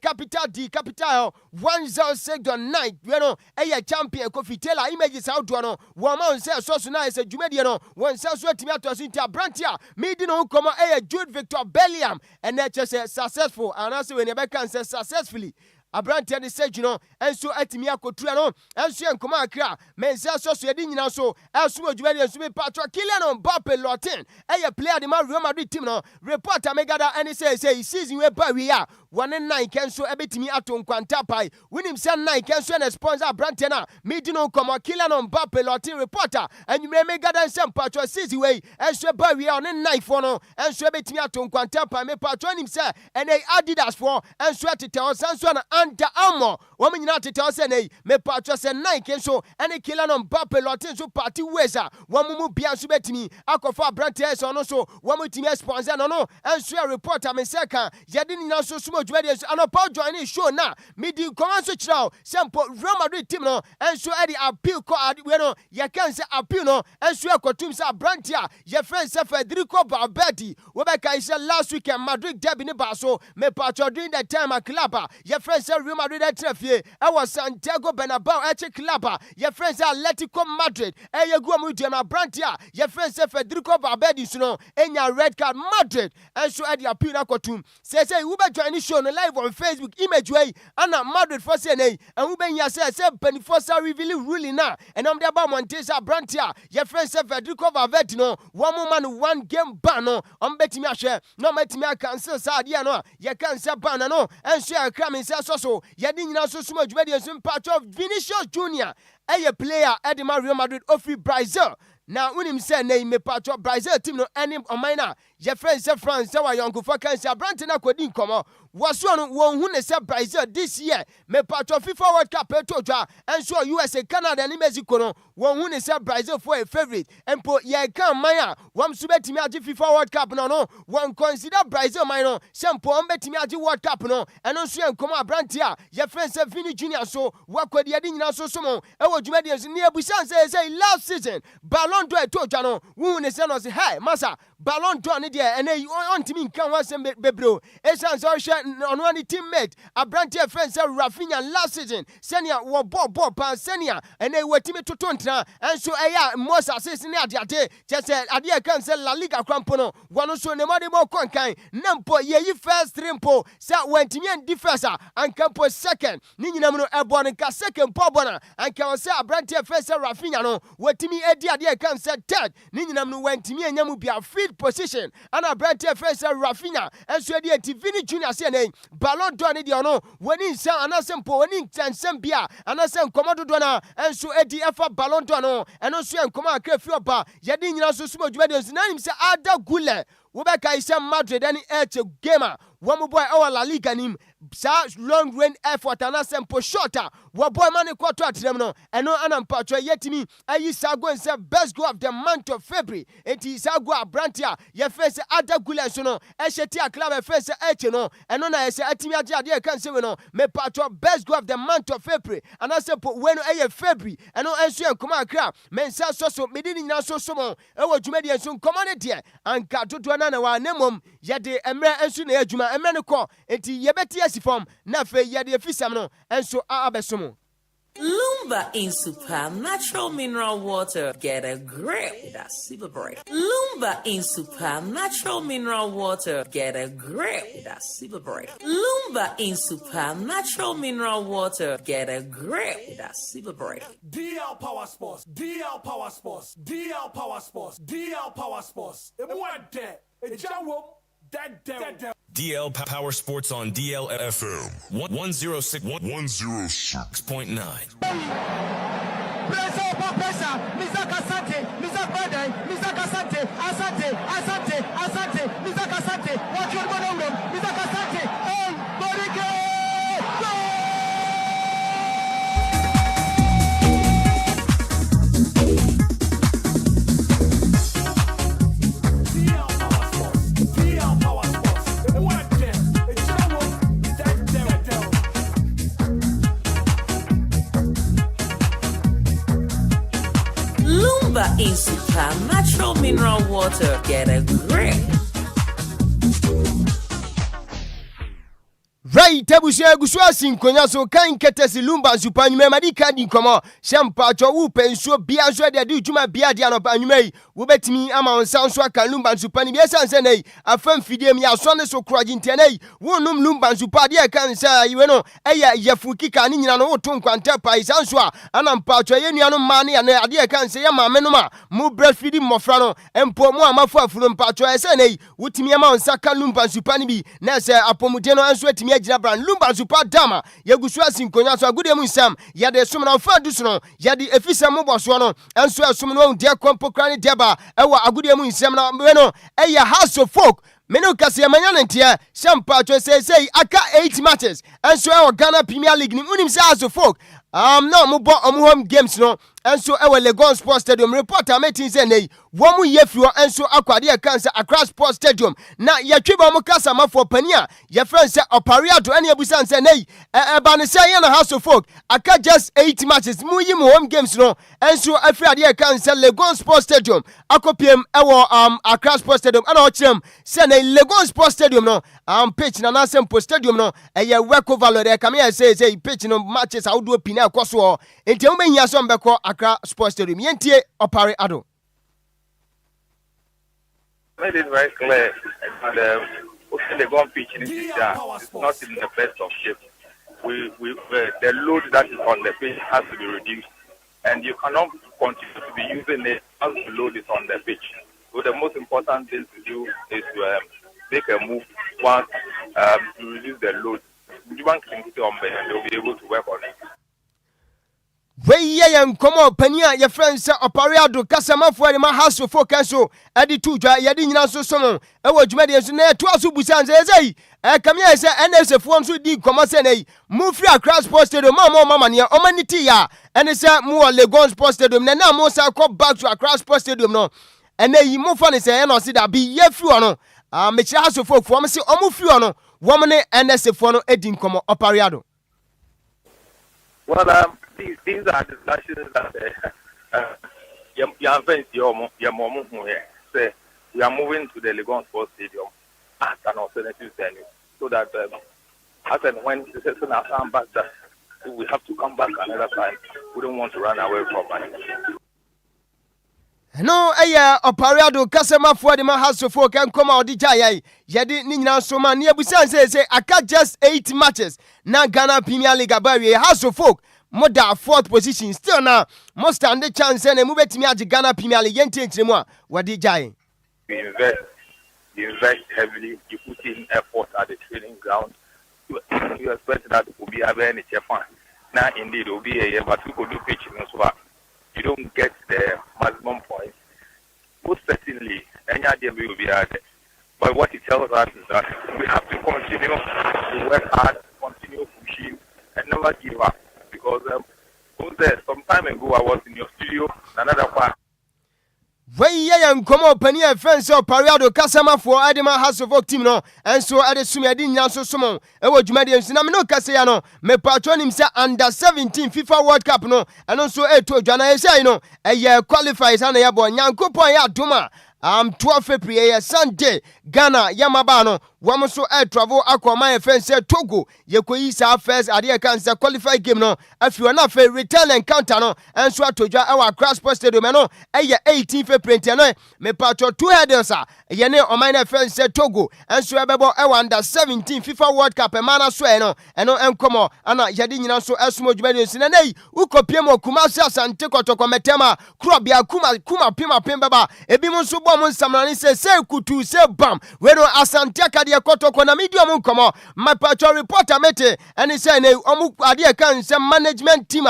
capital D capital 106.9 we no champion Kofitela images out no wo ma on say so na say dwumadi no won say so otimi atoso nti abrantia medi no komo Jude Victor Bellingham ene chese successful and also when you can say successfully abrante ne se juno enso atimi akotua no enso enkoma akra mensa so so yedi nyina so enso adwumadi enso me patro Kylian Mbappe Lotin eye player de Real Madrid team no reporter megada any say season we ba we ya 1-9 kenso ebetimi ato nkwanta pai winim se 9 kenso na sponsor abrante na medi no komo Kylian Mbappe Lotin reporter anwumre megada nsem patro season we enso ba we ya 9 for no enso ebetimi ato nkwanta pai me patro nim se ene Adidas for enso atete o sanso na Under Armour wo nyina tete o se nei me patro se 9 kenso ene Kylian Mbappe Lotin so party weza wo mu bia so betimi akofo abrante eso no so wo mu timi sponsor no enso reporter me se kan yede nyina so sumo dwade so anopa join show na midi command so chiraw sempo Real Madrid team no enso e di appeal ko we no ye kan se appeal no enso akotum se abrante a ye friend se Federico Valverde wo be kai se last week Madrid derby ne ba so me patro during the time a club ye friend se Real Madrid trafie e was Santiago Bernabeu e club ye friend se Atletico Madrid e ye go mu dem abrante a ye friend se Federico Valverde so no enya red card Madrid enso e di appeal akotum say we be join show no live on Facebook image way ana Madrid for say nei and we be nya say Benifosa reveal ruling na and am dey ba Montesa Brantia your friend say Federico Valverde no one game ban no on betimi ahwe no matimi cancel sa ade no ye cancel ban no enso ya kra me say so ye di nyina so suma dwuma de so part of Vinicius Junior a player at Real Madrid of Brazil. Now, when him say name me patro Brazil team no any on minor, your friends say France, our young for cancer, Branton Aquadin come was one who say Brazil this year, me patro FIFA World Cup toja, and so USA, Canada, and Mexico, one who say Brazil for a favorite, and put ye can Maya, one subeti me FIFA World Cup no, one consider Brazil minor, some poem betting me World Cup no, and also come out Brantia, your friends say Vinny Junior, so what could you didn't so summon, and what you made near Busan say last season, Ballon d'Or toja no, who ne say no say, hey, Massa, Ballon d'Or ni dia, and they on to me can once and bebro, Essence on one teammate, a Brantia friend say Rafinha last season, Senia wa Bob Senia, and they were timid to Tontra, and so most assistant at the just said, Adia can sell La Liga Crampono, one also no money more conkai, Nampo, ye first trimpo, sat went to me and defensa, and Campo second, Ninamano Abonica second Pobona, and can say a Brantia friend say Rafinha no, what to me Adia can say third, Ninamano went to me and Yamu be a field position, and a Brantia friend say Rafinha, and so the Vini Junior say, Ballon d'Or ni dia no, when in San Anasempo, when in Sambia, and I send Commando Dona, and so EDF Ballon d'Or no, and also and Command Crefioba, Yadin Yasu Sumo Juventus, name say Ada Gule, Wobeka is Madrid, any gamer. One boy our La Liga nim sa long range effort and asempo shorter. What boy money quarter at them no and no anam patro yetimi ayi sago and say best go of the month of February. It is sago abrantia ye face ada gula so no eshetia club face eche no and no na say atimi ade kan say we no me patro best go of the month of February and asempo when no February and no enso en koma akra men sa so me di nyina so mo e wo dwumadi enso koma ne de anka dodo na na wa nemom ye de emre enso na adwuma emre ko enti yebeti asifom na fe yede afisam no enso abesomo. Lumba in super natural mineral water. Get a grip with a super break. Lumba in super natural mineral water. Get a grip with a super break. Lumba in super natural mineral water. Get a grip with a super break. DL Power Sports. DL Power Sports. DL Power Sports. DL Power Sports. DL Power Sports on DLFM 106.9. In super natural mineral water. Get a grip. Right, Tabusia Guswasin Konyaso kan ketesi Lumba Supanyume Madika di komo Shampa cho upe nso bia so de du juma bia dia no panyume wo betimi ama onsan so aka Lumba Supani bia sanse nei afam fidie mi aso ne so kroji ntenei wonum Lumba Supadi e kan sa yiwe no eya yefu kika ni nyina no woto nkwanta pai sanso a anampa cho ye nua no ma ne ya ne ade e kan se ye ma me no ma mu breastfeeding mofra no empo mu amafu afuro mpa cho e se nei wotimi ama onsan aka Lumba Supani bi na se apomude no enso atimi agina brand Lumba Supa dama yegusu asinkonya so agude mu nsam yade som na fa dusu no yade efisa mo boso no enso asum no de kompo krani deba ewa agude mu nsam na we no eya house of folk menu kase manya ntia champa cho say aka 8 matches enso e Ghana Premier League ni unim say house of folk no mo bo home games no enso ewe Legon Sports Stadium reporter meeting say nei wo mu yefiro enso akwade e kansa Accra Sports Stadium na yatweba mo kasa mafo pania ye friend say opariado ene abusan say nei ba ne say na house of folk aka just 8 matches mu yi mo home games no enso afriade e kansa Legon Sports Stadium akopiem ewo Accra Sports Stadium ana o chirem say nei Legon Sports Stadium no pitch na Nasempo Stadium no eye work over there come here say pitch no matches awdo pina akoso enti mo behia so mbeko Accra Sports Stadium yentie opare ado made it very clear and the gun pitch in is not in the best of shape. The load that is on the pitch has to be reduced, and you cannot continue to be using it as the load is on the pitch. So the most important thing to do is to make a move once to reduce the load. You want to and they'll be able to work on it. Wey ye nkomo pania ye friend say opariado kasama fo ma house of folk so edi tudwa ye di nyina so so no e wo dwuma de so na to aso busan say kamia say NSF fo so di nkomo say nei mu free Accra Sports Stadium mama ne o maniti ya ene say mu Legon Sports Stadium na mo say come back to Accra Sports Stadium no ene yi mo fa ne say no see da bi ye fi no me kira house of folk fo mo say o mu fi no wo mo ne NSF fo no edi nkomo opariado. Well, these are discussions that say we are moving to the Legon Sports Stadium as an alternative venue, so that as and when the season has come back, that we have to come back another time. We don't want to run away from it. No, opariado kasema for the house of folk and come out the jaya. Yadi Nina Soma near Busan say I got just 8 matches. Na Ghana Premier League abari house of folk. More than 4th position still now. Most stand the chance and move it to me at the Ghana Premier League. Yenti what did jay? You invest heavily. You put in effort at the training ground. You expect that it will be a very Japan. Now indeed it will be a year, but you could do pitching as well. You don't get the maximum points. Most certainly, any idea will be added. But what it tells us is that we have to continue to work hard, continue pushing, and never give up. Because some time ago I was in your studio, another one. Wey ye nkomo pani e friend so pariado kasama for Adema House of Folk team no enso ade sumi ade nya so somo e wo dwumade enso na me no kase ya no me patronim se under 17 FIFA World Cup no eno so eto dwana e say no e qualifiers ana ya bo nyankopon ya doma 12 April Sunday Ghana Yamaba no wamuso travel akoma e friend say Togo ye koyi sa first ade kan say qualify game no afi na fe return encounter no enso atodwa e wa Accra Sports Stadium no 18th April no me patro two headers ye ne o man friend say Togo enso e bebo e under 17 FIFA World Cup e mana so e no eno enkomo ana yade nyina so esumo dwumade nsi na nei ukopiem Kumasi Asante Kotoko metema krobia kuma pima pembaba ebi mo so bom nsamrani se kutu se bam we no Asante Kadia Kotoko na medium nkomo my patro reporter mete and he say ne omu ade kan se management team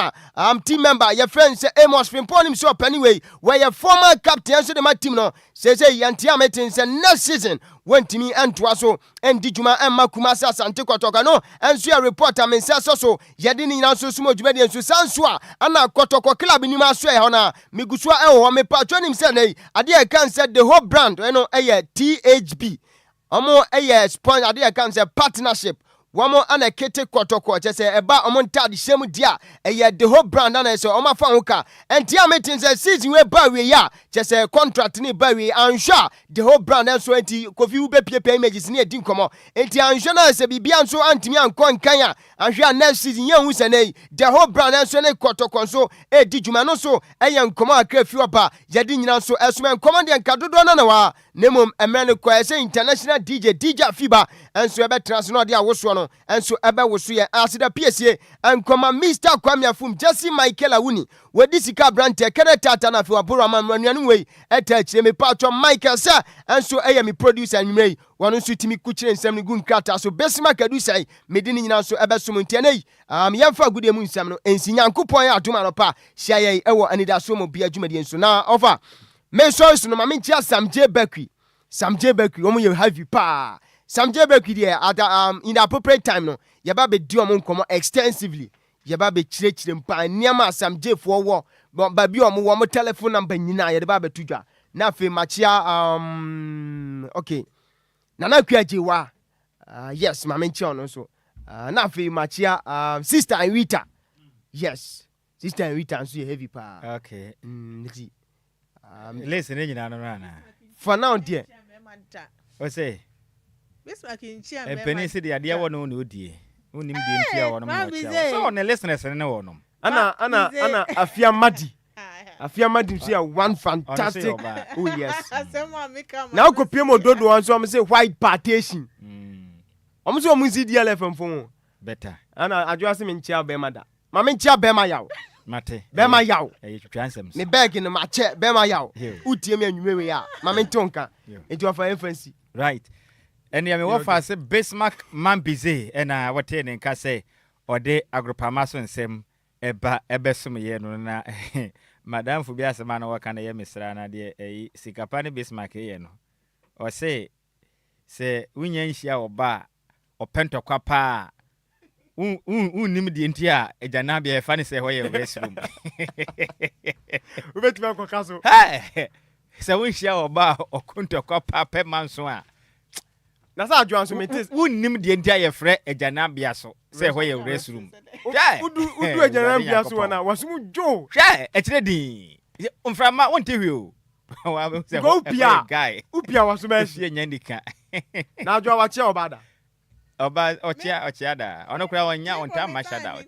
team member your friend say Amos Frimpon himself anyway where your former captain so the my team no say yantia mete say next season wentimi entwa so endijuma emma Kumasi Asante Kotoko no enso ya reporter men say so yede ni nyina so sumo dwumade enso sanso a ana Kotoko club ni ma so e ho na migusua e ho me patro nim say nei ade kan say the whole brand you know THB omo sponsor ade kan say partnership wamo ana kete kotoko chese eba omo ntade hyem dia eye the whole brand ana so omo fa hoka entia metin say season we ba we ya chese contract ni ba we ansha the whole brand so enti kofi wu be pie images ni edi nkomo enti ansha na se bibia nso antimi ankon kan ya ansha next season ye hu se nei the whole brand so ne kotoko so edi djuma no so eye nkomo akra fi oba yedi nyina so esome nkomo de nkadodo na wa nemom emre ne kwa se international DJ Fiba enso ebe trans no de awoso no enso ebe woso ye asida PSA enkoma Mr. Kwame Afum Jesse Michael Awuni wedi sika brante kere tata na fi waboro amanuanu wei eta chire me patro Michael sa enso eye me producer nwumrei wonu nso timi kuchire nsam ne gun krata so Bismark Adusei medini nyina so ebe so montianei yemfa gude mu nsam no ensi nyankopon ya adoma no pa hia ye ewo anida so mo bia adwumadi enso na over me so no ma me chia Sam J Bakri omo ye heavy pa Sam J Bakri there at in the appropriate time no yaba be di omo nkomo extensively yaba be chire mpa niam Sam J for wo ba bi omo telephone number nyina ye ba be tudwa na fe machia okay Nana Kwiajiwa yes ma menchi ono so na fe machia sister Rita yes sister Rita so ye heavy pa okay listen nyina no na for now dear o say Bismark in chia me penisi de ade wo no no die unim de ntia wo no mo chia so on the listeners ne wo no ana afia madi so one fantastic oh yes now ko pie mo dodo on so am say white partition am so am see DLFM phone better ana Adjoa se me ntia be mada ma me ntia be ma yaw mate bema yaw transem me beg no ma che bema yaw utie me anwumewe ya ma me ntonka enti wa fa fancy right eni me wo fa se Bismark Mambize ena wote ne nka se ode agropama so nsem eba ebesum ye no na madam fu bia se ma no waka na ye misra na de Sikapa ne Bismark ye no o se unya nhia oba opento kwa pa nim di ntia ejana bia fa ne se ho ye restroom ubeti ba kwa so se unhia oba okunto kwa pa pe manso a na sa Adjoa so metis nim di ntia ye frɛ ejana bia so se ho ye restroom udu ejana bia so na wasum jo hwɛ ekire din umframa wonte hwio wa se go pia guy upia wasum ahie nyandika na Adjoa wa che obada oba ochia da ono kura wonya onta ma shout out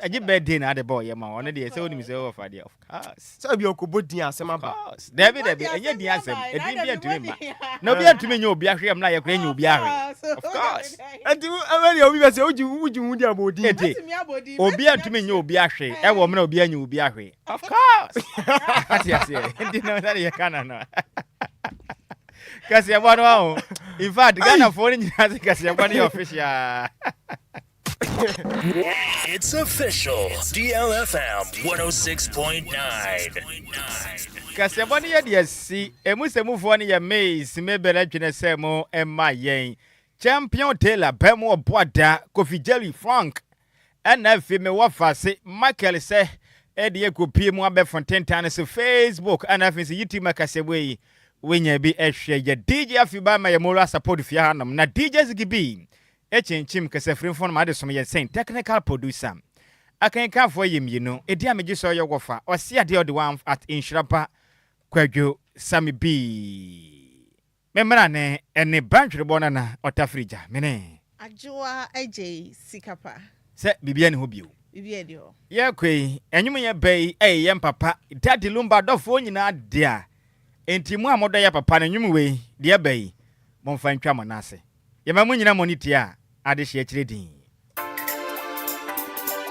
agi birthday na the boy ye ma ono de se onim se o fa de of course so bi okobodin asem aba David enye din asem edin bi antumi ma na obi antumi nya obi ahwe am na ye kura nya obi ahwe of course enti amani obi be se uji wudi abodin obi antumi nya obi ahwe e wo mna obi anya obi ahwe of course ati ase ndi no na ye kana no kasi abano wao in fact Ghana for nyina kasi abano official It's official. DLFM 106.9. kasi abano ye de si emusemufo ne ye maze mebere dwene semo emma yen champion Taylor bemo boada Kofi Jerry Frank and fi me wafase Michael se e de ekopie mu abe Fontaine se Facebook and fi se yitima kasebwe wenya bi ehwe ya DJ afiba ma ya moral support fi hanam na DJ Zigibi echenchim kasefrin fon ma de som ye sen technical producer akan ka fo yem yino edi amegi so ye wofa ose ade ode one at Nhyiraba Kwadwo Sammy B memra ne ene banjre bona na otafrija mene Adjoa Agyei Sikapa se bibia ne ho bio bibia de ho ye kwei enyum ye bai ye papa Daddy Lumba dofo nyina de a enti mu amodo ya papa na nwum we de bai momfa ntwa monase ye mamu nyina moniti a ade hye kire din